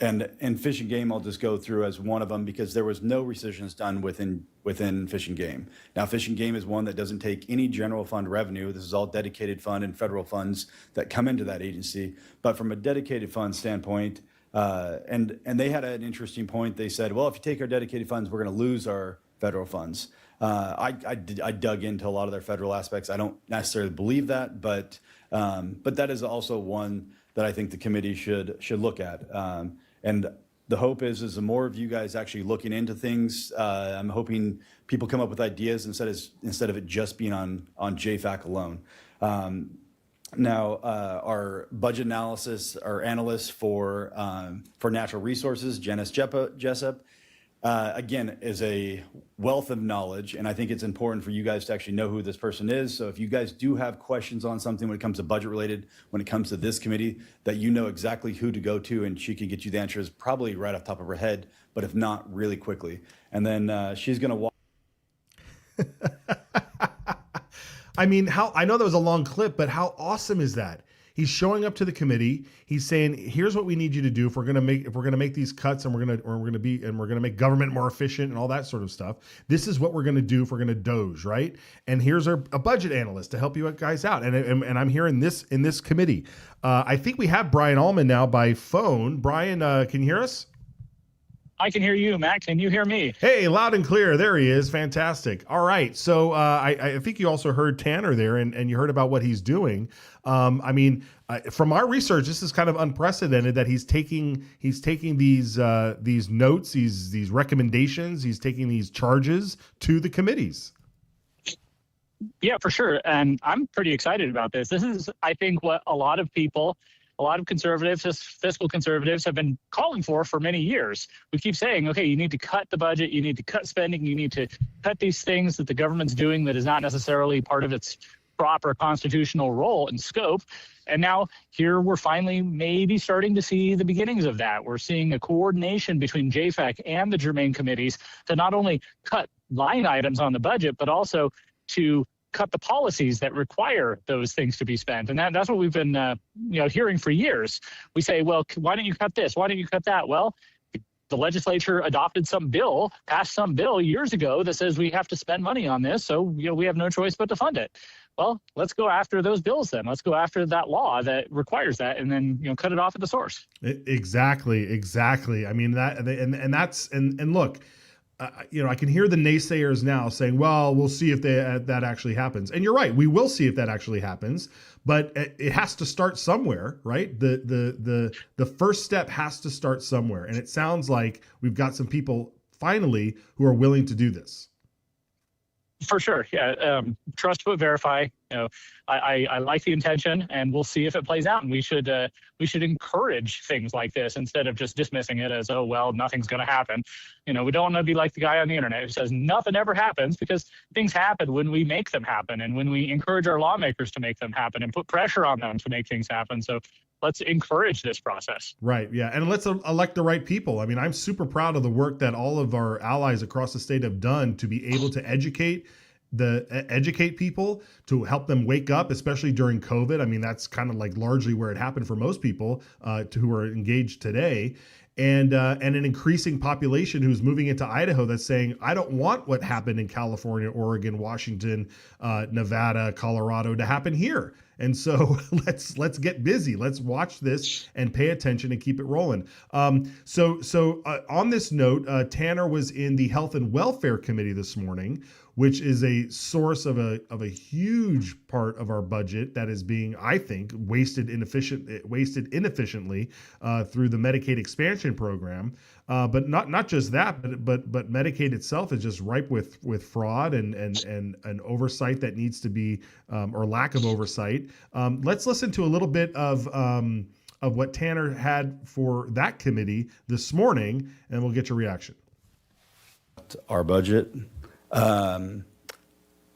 [SPEAKER 4] And Fish and Game, I'll just go through as one of them because there was no rescissions done within Fish and Game. Now, Fish and Game is one that doesn't take any general fund revenue. This is all dedicated fund and federal funds that come into that agency. But from a dedicated fund standpoint, and they had an interesting point. They said, well, if you take our dedicated funds, we're going to lose our federal funds. I dug into a lot of their federal aspects. I don't necessarily believe that, but that is also one that I think the committee should look at. And the hope is the more of you guys actually looking into things, I'm hoping people come up with ideas instead of it just being on JFAC alone. Now, our budget analysis, our analyst for natural resources, Janice Jessup, again, is a wealth of knowledge, and I think it's important for you guys to actually know who this person is. So if you guys do have questions on something when it comes to budget related, when it comes to this committee, that you know exactly who to go to, and she can get you the answers probably right off the top of her head, but if not, really quickly. And then she's going to walk.
[SPEAKER 18] I mean, I know that was a long clip, but how awesome is that? He's showing up to the committee. He's saying, "Here's what we need you to do if we're going to make these cuts, and we're going to make government more efficient and all that sort of stuff. This is what we're going to do if we're going to doge, right? And here's a budget analyst to help you guys out." And I'm hearing this in this committee. I think we have Brian Allman now by phone. Brian, can you hear us?
[SPEAKER 3] I can hear you, Matt. Can you hear me?
[SPEAKER 18] Hey, loud and clear. There he is. Fantastic. All right. So I think you also heard Tanner there, and you heard about what he's doing. I mean, from our research, this is kind of unprecedented that he's taking these notes, these recommendations, he's taking these charges to the committees.
[SPEAKER 3] Yeah, for sure. And I'm pretty excited about this. This is, I think, what a lot of conservatives, fiscal conservatives, have been calling for many years. We keep saying, okay, you need to cut the budget, you need to cut spending, you need to cut these things that the government's doing that is not necessarily part of its proper constitutional role and scope. And now here we're finally maybe starting to see the beginnings of that. We're seeing a coordination between JFAC and the germane committees to not only cut line items on the budget, but also to cut the policies that require those things to be spent. And that's what we've been hearing for years. We say, well, why don't you cut this? Why don't you cut that? Well, the legislature adopted passed some bill years ago that says we have to spend money on this. So, we have no choice but to fund it. Well, let's go after those bills then. Let's go after that law that requires that, and then, cut it off at the source.
[SPEAKER 18] Exactly. I mean, and look, I can hear the naysayers now saying, well, we'll see if that actually happens. And you're right. We will see if that actually happens, but it has to start somewhere, right? The first step has to start somewhere. And it sounds like we've got some people finally who are willing to do this.
[SPEAKER 3] For sure. Yeah. Trust but verify. I like the intention, and we'll see if it plays out. And we should encourage things like this instead of just dismissing it as, oh, well, nothing's going to happen. We don't want to be like the guy on the internet who says nothing ever happens, because things happen when we make them happen, and when we encourage our lawmakers to make them happen and put pressure on them to make things happen. So let's encourage this process.
[SPEAKER 18] Right. Yeah. And let's elect the right people. I mean, I'm super proud of the work that all of our allies across the state have done to be able to educate people, to help them wake up, especially during COVID. I mean, that's kind of like largely where it happened for most people who are engaged today. And an increasing population who's moving into Idaho that's saying, I don't want what happened in California, Oregon, Washington, Nevada, Colorado to happen here. And so let's get busy. Let's watch this and pay attention and keep it rolling. So on this note, Tanner was in the Health and Welfare Committee this morning, which is a source of a huge part of our budget that is being, I think, wasted inefficiently through the Medicaid expansion program. But not just that, but Medicaid itself is just ripe with fraud and oversight that needs to be, or lack of oversight. Let's listen to a little bit of what Tanner had for that committee this morning, and we'll get your reaction.
[SPEAKER 4] Our budget.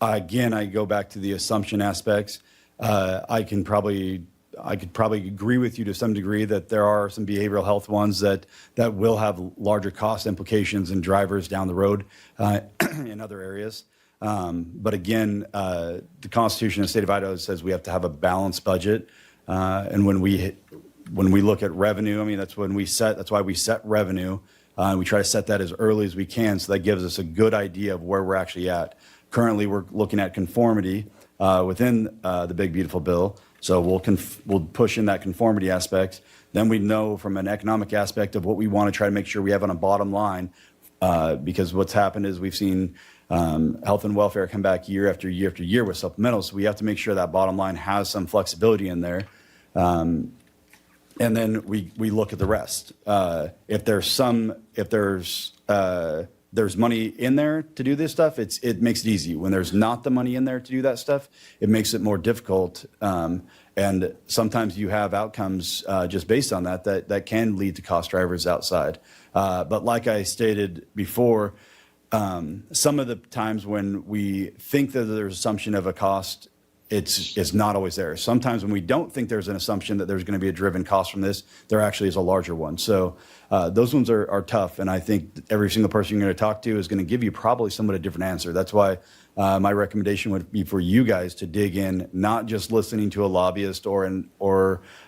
[SPEAKER 4] Again, I go back to the assumption aspects. I could probably agree with you to some degree that there are some behavioral health ones that will have larger cost implications and drivers down the road in other areas. But again, the Constitution of the state of Idaho says we have to have a balanced budget. And when we look at revenue, I mean, that's why we set revenue. We try to set that as early as we can, so that gives us a good idea of where we're actually at. Currently, we're looking at conformity within the Big Beautiful Bill. So we'll push in that conformity aspect. Then we know from an economic aspect of what we want to try to make sure we have on a bottom line, because what's happened is we've seen health and welfare come back year after year after year with supplementals. So we have to make sure that bottom line has some flexibility in there. And then we look at the rest. If there's money in there to do this stuff, it makes it easy. When there's not the money in there to do that stuff, it makes it more difficult. And sometimes you have outcomes just based on that can lead to cost drivers outside. But like I stated before, some of the times when we think that there's assumption of a cost, it's not always there. Sometimes when we don't think there's an assumption that there's going to be a driven cost from this, there actually is a larger one. So those ones are tough. And I think every single person you're going to talk to is going to give you probably somewhat a different answer. That's why my recommendation would be for you guys to dig in, not just listening to a lobbyist or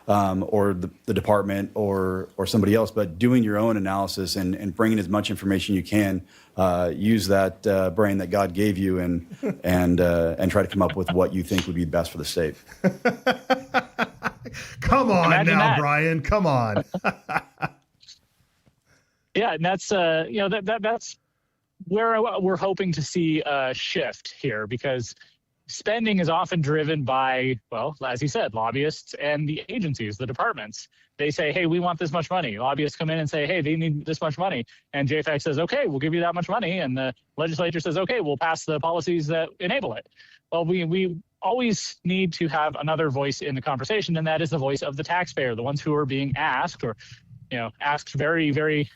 [SPEAKER 4] the department or somebody else, but doing your own analysis and bringing as much information you can. Use that brain that God gave you and try to come up with what you think would be best for the state.
[SPEAKER 18] Come on
[SPEAKER 3] Imagine
[SPEAKER 18] now,
[SPEAKER 3] that.
[SPEAKER 18] Brian. Come on.
[SPEAKER 3] Yeah, and that's that's where we're hoping to see a shift here, because spending is often driven by, well, as you said, lobbyists and the agencies, the departments. They say, hey, we want this much money. Lobbyists come in and say, hey, they need this much money. And JFAC says, okay, we'll give you that much money. And the legislature says, okay, we'll pass the policies that enable it. Well, we always need to have another voice in the conversation, and that is the voice of the taxpayer, the ones who are being asked or, asked very, very,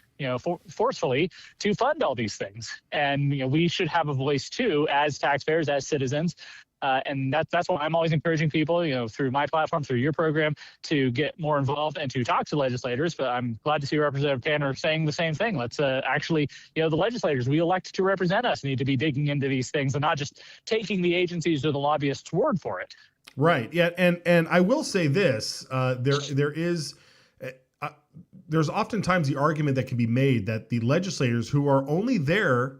[SPEAKER 3] forcefully to fund all these things. And, we should have a voice too, as taxpayers, as citizens. And that's why I'm always encouraging people, through my platform, through your program, to get more involved and to talk to legislators. But I'm glad to see Representative Tanner saying the same thing. Let's actually, the legislators we elect to represent us need to be digging into these things and not just taking the agencies or the lobbyists' word for it.
[SPEAKER 18] Right. Yeah. And I will say this, there is there's oftentimes the argument that can be made that the legislators who are only there,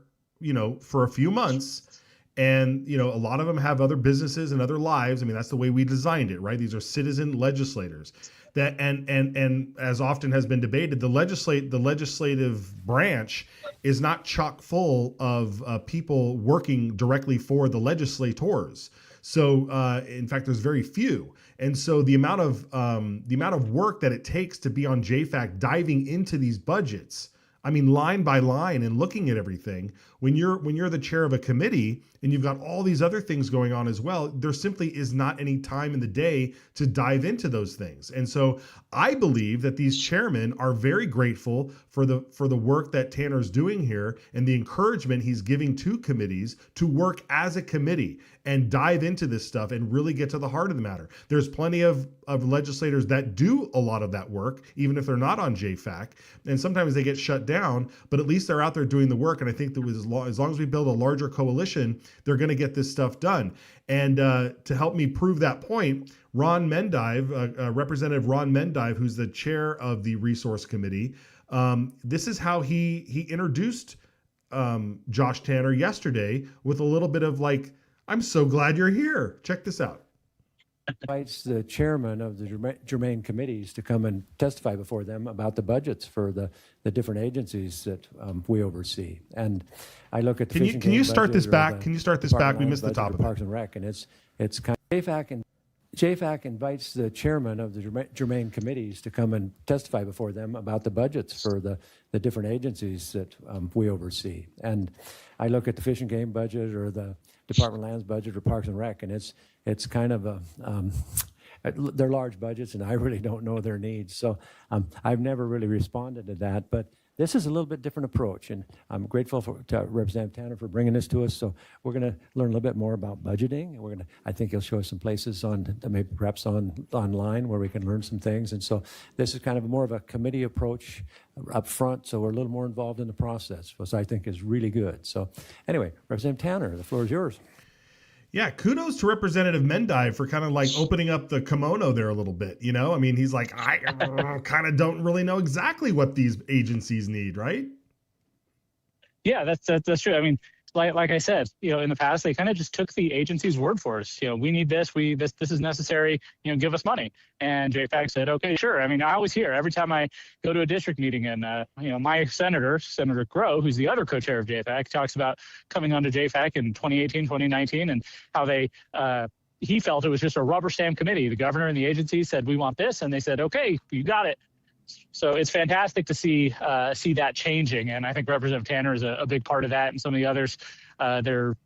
[SPEAKER 18] for a few months, and, a lot of them have other businesses and other lives. I mean, that's the way we designed it, right? These are citizen legislators that, and as often has been debated, the legislative branch is not chock full of people working directly for the legislators. So, in fact, there's very few. And so the amount of work that it takes to be on JFAC diving into these budgets, I mean, line by line and looking at everything, when you're the chair of a committee and you've got all these other things going on as well, there simply is not any time in the day to dive into those things. And so I believe that these chairmen are very grateful for the work that Tanner's doing here and the encouragement he's giving to committees to work as a committee and dive into this stuff and really get to the heart of the matter. There's plenty of legislators that do a lot of that work, even if they're not on JFAC, and sometimes they get shut down, but at least they're out there doing the work. And I think that as long as we build a larger coalition, they're going to get this stuff done. And to help me prove that point, Ron Mendive, Representative Ron Mendive, who's the chair of the Resource Committee, this is how he introduced Josh Tanner yesterday with a little bit of like, I'm so glad you're here. Check this out.
[SPEAKER 5] Invites the chairman of the germane committees to come and testify before them about the budgets for the different agencies that we oversee. And I look at the fishing
[SPEAKER 18] Can you
[SPEAKER 5] game
[SPEAKER 18] start
[SPEAKER 5] budget
[SPEAKER 18] this
[SPEAKER 5] or
[SPEAKER 18] back?
[SPEAKER 5] the
[SPEAKER 18] Can you start this
[SPEAKER 5] Department
[SPEAKER 18] back? We
[SPEAKER 5] of
[SPEAKER 18] missed the
[SPEAKER 5] Lands
[SPEAKER 18] top
[SPEAKER 5] budget
[SPEAKER 18] of
[SPEAKER 5] or
[SPEAKER 18] it.
[SPEAKER 5] Parks and Rec, and it's kind of JFAC invites the chairman of the germane committees to come and testify before them about the budgets for the different agencies that we oversee. And I look at the Fish and Game budget or the Department of Lands budget or Parks and Rec, and it's kind of a they're large budgets, and I really don't know their needs. So I've never really responded to that, but this is a little bit different approach, and I'm grateful to Representative Tanner for bringing this to us. So we're going to learn a little bit more about budgeting, and I think he'll show us some places maybe perhaps online where we can learn some things. And so this is kind of more of a committee approach up front, so we're a little more involved in the process, which I think is really good. So anyway, Representative Tanner, the floor is yours.
[SPEAKER 18] Yeah, kudos to Representative Mendive for kind of like opening up the kimono there a little bit. I mean, he's like, I kind of don't really know exactly what these agencies need, right?
[SPEAKER 3] Yeah, that's true. I mean, like I said, in the past, they kind of just took the agency's word for us. We need this. This is necessary. Give us money. And JFAC said, okay, sure. I mean, I always hear every time I go to a district meeting, and my Senator Grow, who's the other co-chair of JFAC, talks about coming onto JFAC in 2018, 2019, and how he felt it was just a rubber stamp committee. The governor and the agency said, we want this, and they said, okay, you got it. So it's fantastic to see that changing, and I think Representative Tanner is a big part of that, and some of the others, they're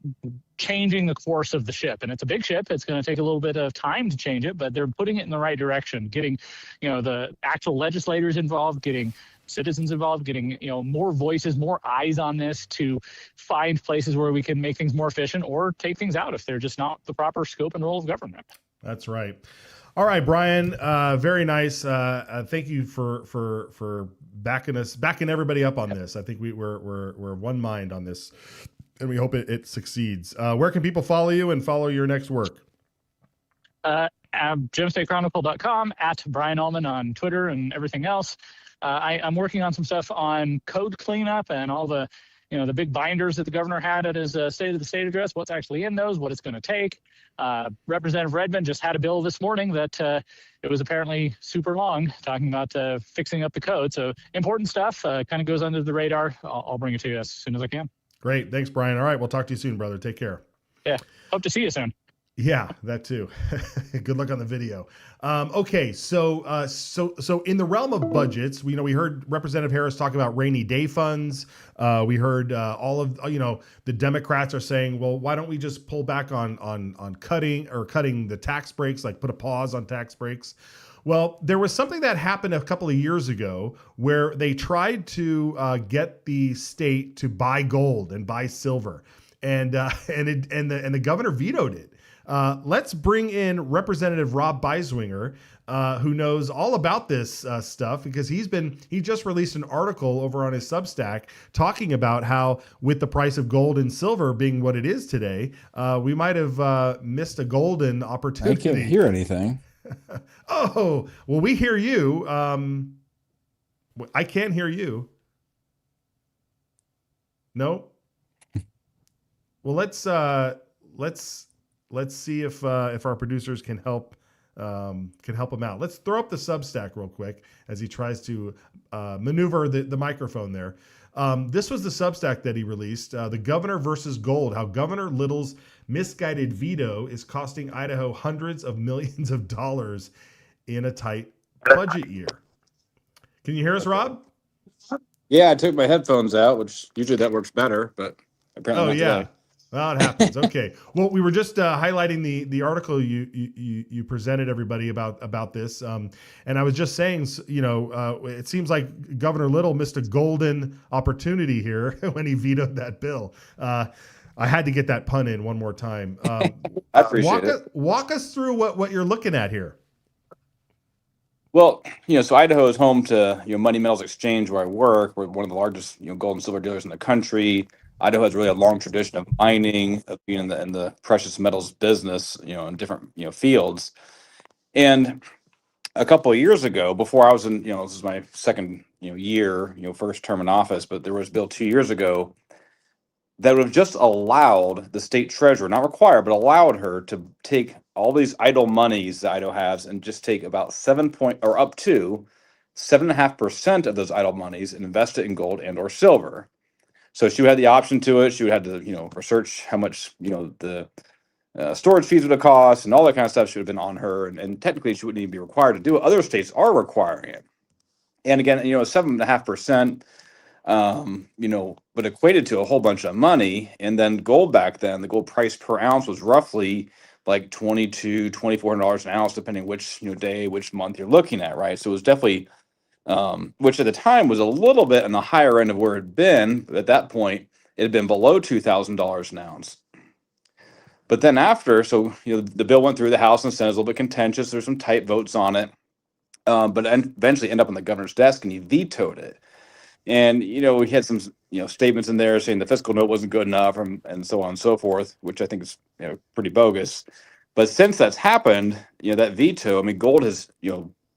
[SPEAKER 3] changing the course of the ship, and it's a big ship. It's going to take a little bit of time to change it, but they're putting it in the right direction, getting the actual legislators involved, getting citizens involved, getting more voices, more eyes on this to find places where we can make things more efficient or take things out if they're just not the proper scope and role of government. That's
[SPEAKER 18] right. All right, Brian, very nice. Thank you for backing everybody up on this. I think we're one mind on this, and we hope it succeeds. Where can people follow you and follow your next work?
[SPEAKER 3] GemStateChronicle.com, at Brian Ullman on Twitter and everything else. I'm working on some stuff on code cleanup and all the the big binders that the governor had at his State of the State address, what's actually in those, what it's going to take. Representative Redmond just had a bill this morning that it was apparently super long, talking about fixing up the code. So important stuff, kind of goes under the radar. I'll bring it to you as soon as I can.
[SPEAKER 18] Great. Thanks, Brian. All right. We'll talk to you soon, brother. Take care.
[SPEAKER 3] Yeah. Hope to see you soon.
[SPEAKER 18] Yeah, that too. Good luck on the video. Okay, so in the realm of budgets, we heard Representative Harris talk about rainy day funds. We heard all of the Democrats are saying, well, why don't we just pull back on cutting the tax breaks, like put a pause on tax breaks. Well, there was something that happened a couple of years ago where they tried to get the state to buy gold and buy silver, and the governor vetoed it. Let's bring in Representative Rob Beiswinger, who knows all about this stuff because he just released an article over on his Substack talking about how with the price of gold and silver being what it is today, we might have missed a golden opportunity.
[SPEAKER 22] I can't hear anything.
[SPEAKER 18] Oh, well, we hear you. I can't hear you. No. Well, let's see if our producers can help him out. Let's throw up the Substack real quick as he tries to maneuver the microphone there. This was the Substack that he released, the Governor versus Gold, how Governor Little's misguided veto is costing Idaho hundreds of millions of dollars in a tight budget year. Can you hear us, Rob?
[SPEAKER 7] Yeah, I took my headphones out, which usually that works better, but apparently not today.
[SPEAKER 18] Well, it happens. Okay. Well, we were just highlighting the article you presented everybody about this, and I was just saying, it seems like Governor Little missed a golden opportunity here when he vetoed that bill. I had to get that pun in one more time.
[SPEAKER 7] I appreciate it.
[SPEAKER 18] Walk us through what you're looking at here.
[SPEAKER 7] Well, so Idaho is home to Money Metals Exchange, where I work. We're one of the largest gold and silver dealers in the country. Idaho has really a long tradition of mining, of being in the precious metals business, in different fields. And a couple of years ago, before I was in, this is my second year, first term in office, but there was a bill 2 years ago that would have just allowed the state treasurer, not required, but allowed her to take all these idle monies that Idaho has and just take about up to 7.5% of those idle monies and invest it in gold and or silver. So she had the option to it. She would have to, research how much, the storage fees would have cost and all that kind of stuff should have been on her. And technically she wouldn't even be required to do it. Other states are requiring it. And again, 7.5%, but equated to a whole bunch of money. And then gold back then, the gold price per ounce was roughly like $2,200, $2,400 an ounce, depending which day, which month you're looking at, right? So it was definitely, which at the time was a little bit on the higher end of where it had been. But at that point, it had been below $2,000 an ounce. But then after, the bill went through the House and Senate, it was a little bit contentious. There's some tight votes on it, but eventually ended up on the governor's desk, and he vetoed it. And he had some statements in there saying the fiscal note wasn't good enough, and so on and so forth, which I think is pretty bogus. But since that's happened, that veto, gold has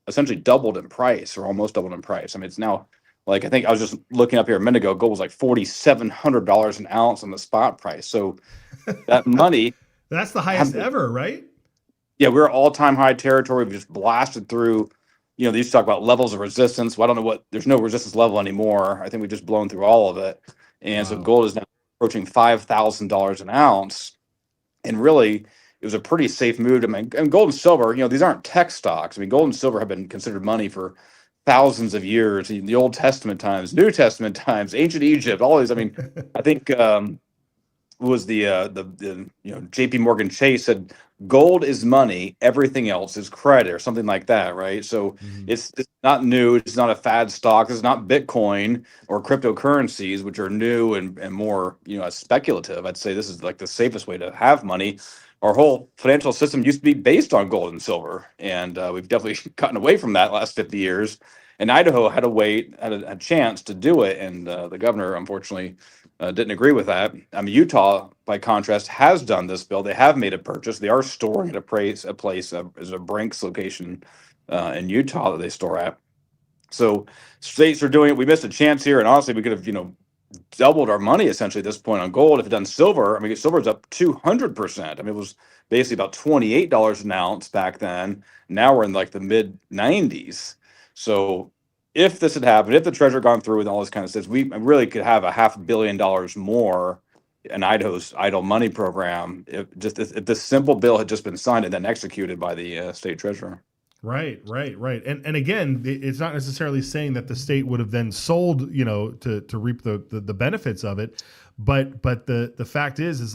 [SPEAKER 7] essentially doubled in price, or almost doubled in price. It's now, like, I think I was just looking up here a minute ago, gold was like $4,700 an ounce on the spot price. So that money
[SPEAKER 18] that's the highest ever, right?
[SPEAKER 7] Yeah, we're all-time high territory. We've just blasted through. They used to talk about levels of resistance. Well, I don't know there's no resistance level anymore. I think we've just blown through all of it. And so gold is now approaching $5,000 an ounce. And really, it was a pretty safe move. And gold and silver, these aren't tech stocks. Gold and silver have been considered money for thousands of years. In the Old Testament times, New Testament times, ancient Egypt, all these. I think was the JP Morgan Chase said gold is money, everything else is credit, or something like that, right? So it's not new, it's not a fad stock, it's not Bitcoin or cryptocurrencies, which are new and more speculative. I'd say this is like the safest way to have money. Our whole financial system used to be based on gold and silver, and we've definitely gotten away from that last 50 years. And Idaho had a chance to do it, and the governor, unfortunately, didn't agree with that. Utah, by contrast, has done this bill. They have made a purchase. They are storing at a place as a Brinks location in Utah that they store at. So states are doing it. We missed a chance here, and honestly, we could have doubled our money essentially at this point on gold. If it done silver, silver's up 200%. It was basically about $28 an ounce back then. Now we're in like the mid 90s. So if this had happened, if the treasurer gone through with all this kind of stuff, we really could have $500 million more in Idaho's idle money program if this simple bill had just been signed and then executed by the state treasurer.
[SPEAKER 18] Right. And again, it's not necessarily saying that the state would have then sold, to reap the benefits of it, but the fact is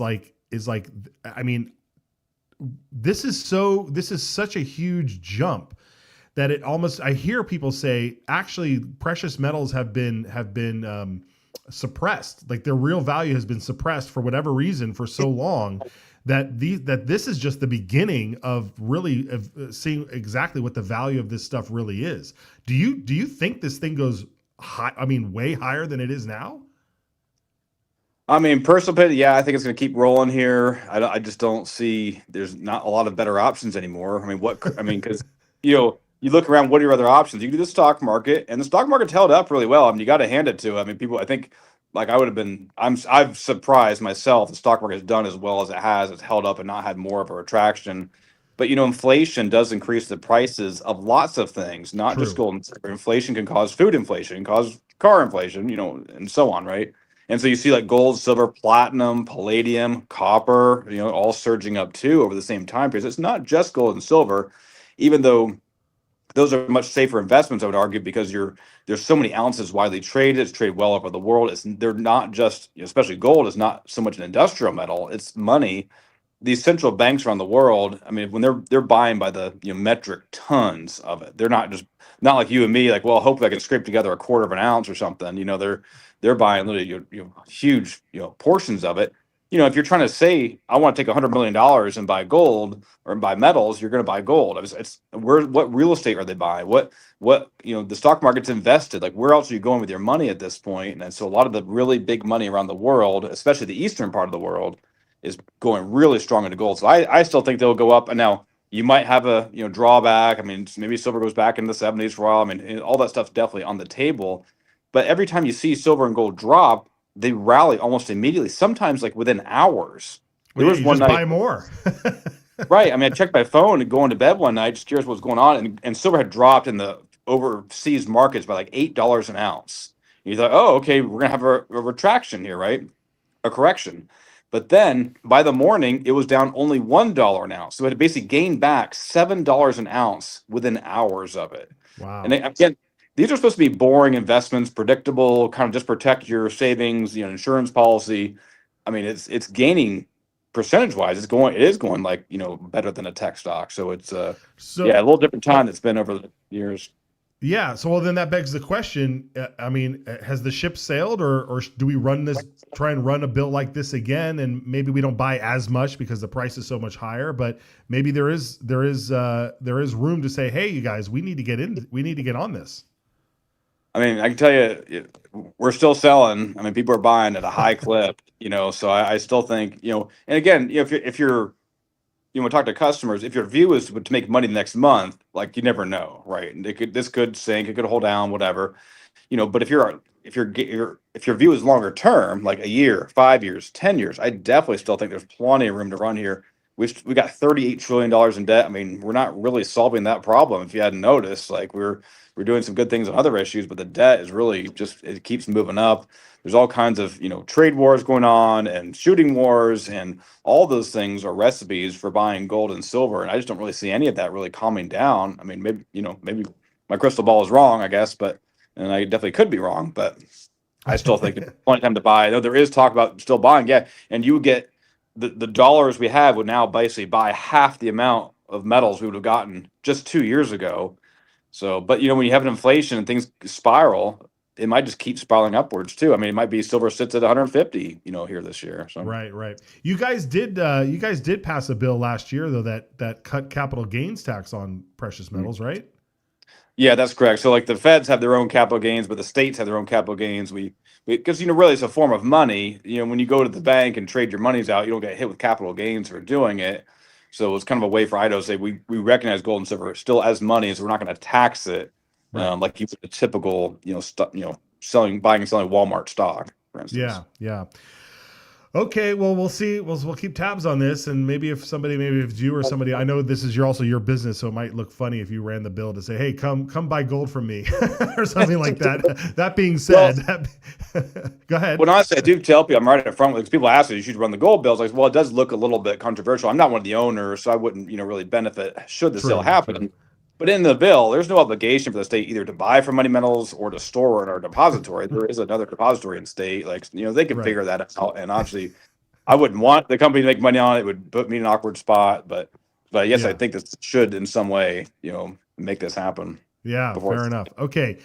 [SPEAKER 18] this is such a huge jump that it almost, I hear people say, actually, precious metals have been suppressed. Like their real value has been suppressed for whatever reason for so long that this is just the beginning of really seeing exactly what the value of this stuff really is. Do you think this thing goes high? Way higher than it is now?
[SPEAKER 7] Personal opinion, yeah, I think it's going to keep rolling here. I just don't see there's not a lot of better options anymore. Because you look around, what are your other options? You can do the stock market, and the stock market's held up really well. I mean, you got to hand it to. I mean, people. I think like I would have been. I've surprised myself. The stock market has done as well as it has. It's held up and not had more of a retraction. But inflation does increase the prices of lots of things, not just
[SPEAKER 18] True.
[SPEAKER 7] gold and silver. Inflation can cause food inflation, cause car inflation, and so on, right? And so you see like gold, silver, platinum, palladium, copper, all surging up too over the same time period. So it's not just gold and silver, even though those are much safer investments, I would argue, because there's so many ounces widely traded. It's traded well over the world. They're not just, especially gold is not so much an industrial metal. It's money. These central banks around the world, I mean, when they're buying by the metric tons of it, they're not like you and me, like, well, hopefully I can scrape together a quarter of an ounce or something. They're buying literally huge portions of it. If you're trying to say I want to take $100 million and buy gold or buy metals, you're going to buy gold. What real estate are they buying? What the stock market's invested. Like, where else are you going with your money at this point? And so a lot of the really big money around the world, especially the eastern part of the world, is going really strong into gold. So I still think they'll go up. And now you might have a drawback. I mean, maybe silver goes back in the 70s for a while. I mean, all that stuff's definitely on the table. But every time you see silver and gold drop, they rally almost immediately, sometimes like within hours. There was one
[SPEAKER 18] just
[SPEAKER 7] night,
[SPEAKER 18] buy more.
[SPEAKER 7] right? I mean, I checked my phone and going to bed one night, just curious what was going on, and silver had dropped in the overseas markets by like $8 an ounce. And you thought, oh, okay, we're gonna have a retraction here, right? A correction. But then by the morning, it was down only $1 an ounce. So it had basically gained back $7 an ounce within hours of it.
[SPEAKER 18] Wow.
[SPEAKER 7] And again, these are supposed to be boring investments, predictable, kind of just protect your savings, insurance policy. I mean, it's gaining percentage wise. It is going like, better than a tech stock. So it's a little different time it's been over the years.
[SPEAKER 18] Yeah. So, well, then that begs the question. I mean, has the ship sailed, or do we try and run a bill like this again? And maybe we don't buy as much because the price is so much higher, but maybe there is room to say, hey, you guys, we need to get on this.
[SPEAKER 7] I mean, I can tell you, we're still selling. I mean, people are buying at a high clip, so I still think, and again, if you're talk to customers, if your view is to make money the next month, like, you never know, right? This could sink, it could hold down, whatever, but if your view is longer term, like a year, 5 years, 10 years, I definitely still think there's plenty of room to run here. We got $38 trillion in debt. I mean, we're not really solving that problem. If you hadn't noticed, like, we're doing some good things on other issues, but the debt is really it keeps moving up. There's all kinds of, trade wars going on and shooting wars, and all those things are recipes for buying gold and silver. And I just don't really see any of that really calming down. I mean, maybe my crystal ball is wrong, I guess, and I definitely could be wrong, but I still think it's plenty of time to buy. I know there is talk about still buying. Yeah. And you would get the dollars we have would now basically buy half the amount of metals we would have gotten just 2 years ago. So, but when you have an inflation and things spiral, it might just keep spiraling upwards too. I mean, it might be silver sits at 150, here this year. So
[SPEAKER 18] Right. You guys did pass a bill last year though that cut capital gains tax on precious metals, right?
[SPEAKER 7] Yeah, that's correct. So like the feds have their own capital gains, but the states have their own capital gains. We because really it's a form of money. When you go to the bank and trade your monies out, you don't get hit with capital gains for doing it. So it's kind of a way for Idaho to say we recognize gold and silver still as money, so we're not going to tax it like you would a typical buying and selling Walmart stock, for instance.
[SPEAKER 18] Yeah. Okay, well, we'll see. We'll keep tabs on this, and maybe if you or somebody, I know this is also your business, so it might look funny if you ran the bill to say, "Hey, come buy gold from me," or something like that. That being said, go ahead.
[SPEAKER 7] Well, honestly, I do tell people, I'm right up front because people ask me, you should run the gold bills. Like, well, it does look a little bit controversial. I'm not one of the owners, so I wouldn't, really benefit should the sale happen. True. But in the bill, there's no obligation for the state either to buy from Money Metals or to store in our depository. There is another depository in the state. Like, they can figure that out. And obviously, I wouldn't want the company to make money on it. It would put me in an awkward spot. But yes, I think this should in some way, make this happen.
[SPEAKER 18] Yeah, fair enough. Okay.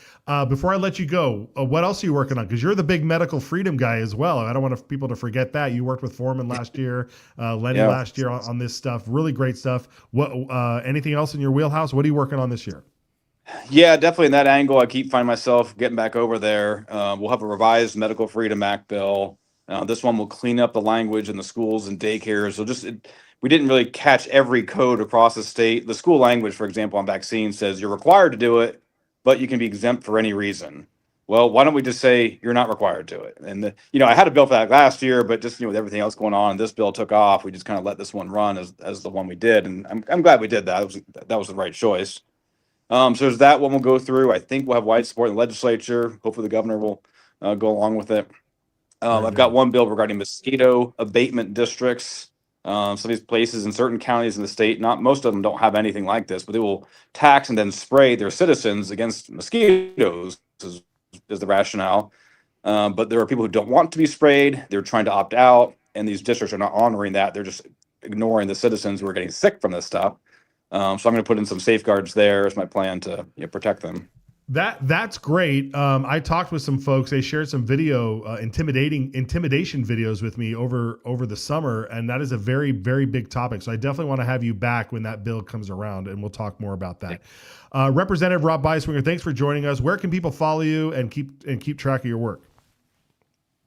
[SPEAKER 18] Before I let you go, what else are you working on? Because you're the big medical freedom guy as well. I don't want people to forget that. You worked with Foreman last year, Lenny last year on this stuff. Really great stuff. What? Anything else in your wheelhouse? What are you working on this year?
[SPEAKER 7] Yeah, definitely in that angle. I keep finding myself getting back over there. We'll have a revised Medical Freedom Act bill. This one will clean up the language in the schools and daycares. So we didn't really catch every code across the state. The school language, for example, on vaccines says you're required to do it, but you can be exempt for any reason. Well, why don't we just say you're not required to it? And I had a bill for that last year, but just with everything else going on, this bill took off. We just kind of let this one run as the one we did, and I'm glad we did that. That was the right choice. So there's that one we'll go through. I think we'll have wide support in the legislature. Hopefully, the governor will go along with it. I've got one bill regarding mosquito abatement districts. Some of these places in certain counties in the state, most of them don't have anything like this, but they will tax and then spray their citizens against mosquitoes, is the rationale. But there are people who don't want to be sprayed. They're trying to opt out, and these districts are not honoring that. They're just ignoring the citizens who are getting sick from this stuff. So I'm going to put in some safeguards there as my plan to protect them.
[SPEAKER 18] That's great. I talked with some folks. They shared some video, intimidation videos with me over the summer, and that is a very, very big topic. So I definitely want to have you back when that bill comes around, and we'll talk more about that. Representative Rob Beiswinger, thanks for joining us. Where can people follow you and keep track of your work?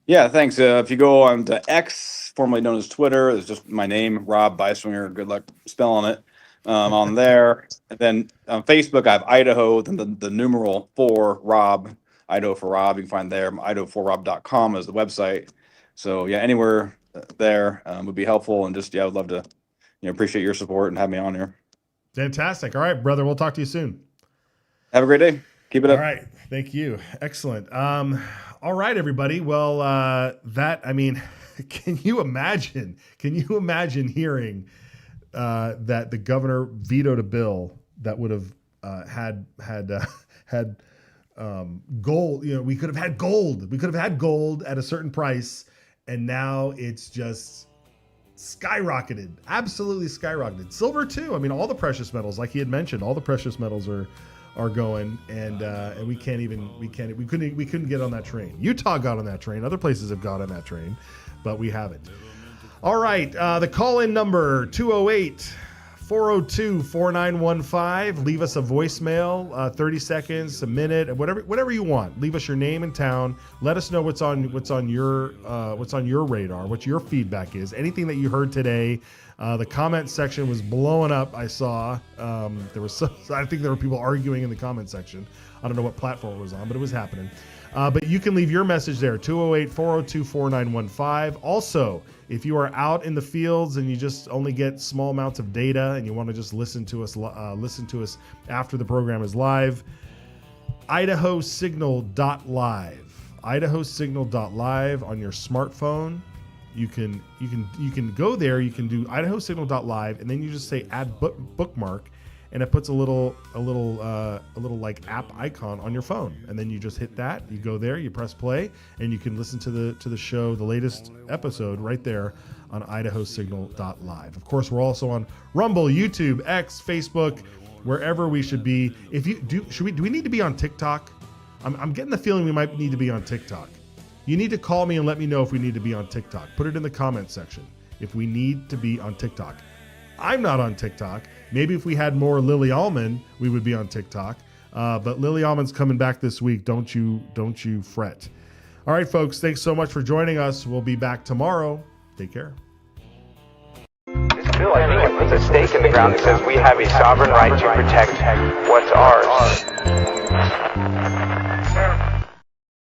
[SPEAKER 7] Yeah, thanks. If you go on to X, formerly known as Twitter, it's just my name, Rob Beiswinger. Good luck spelling it. On there, and then on Facebook I have Idaho, then the numeral 4 Rob, Idaho for Rob. You can find there. idaho4rob.com is the website. So yeah, anywhere there would be helpful, and just I would love to appreciate your support and have me on here.
[SPEAKER 18] Fantastic. All right, brother, we'll talk to you soon.
[SPEAKER 7] Have a great day. Keep it up.
[SPEAKER 18] All right, thank you. Excellent. All right, everybody. Well, can you imagine hearing that the governor vetoed a bill that would have had gold? We could have had gold. We could have had gold at a certain price, and now it's just skyrocketed. Absolutely skyrocketed. Silver too. All the precious metals, like he had mentioned, all the precious metals are going, and we couldn't get on that train. Utah got on that train. Other places have got on that train, but we haven't. All right, the call-in number, 208-402-4915. Leave us a voicemail, 30 seconds, a minute, whatever you want. Leave us your name and town. Let us know what's on your radar, what your feedback is. Anything that you heard today. The comment section was blowing up. I saw I think there were people arguing in the comment section. I don't know what platform it was on, but it was happening. But you can leave your message there, 208-402-4915. Also, if you are out in the fields and you just only get small amounts of data and you want to just listen to us after the program is live, IdahoSignal.live. IdahoSignal.live on your smartphone. You can go there. You can do IdahoSignal.live, and then you just say add bookmark, and it puts a little like app icon on your phone, and then you just hit that. You go there, you press play, and you can listen to the show, the latest episode, right there on IdahoSignal.live. Of course, we're also on Rumble, YouTube, X, Facebook, wherever we should be. Do we need to be on TikTok? I'm getting the feeling we might need to be on TikTok. You need to call me and let me know if we need to be on TikTok. Put it in the comment section if we need to be on TikTok. I'm not on TikTok. Maybe if we had more Lily Almond, we would be on TikTok. But Lily Almond's coming back this week. Don't you fret. All right, folks. Thanks so much for joining us. We'll be back tomorrow. Take care.
[SPEAKER 8] This bill, I think, it puts a stake in the ground that says we have a sovereign right to protect what's ours.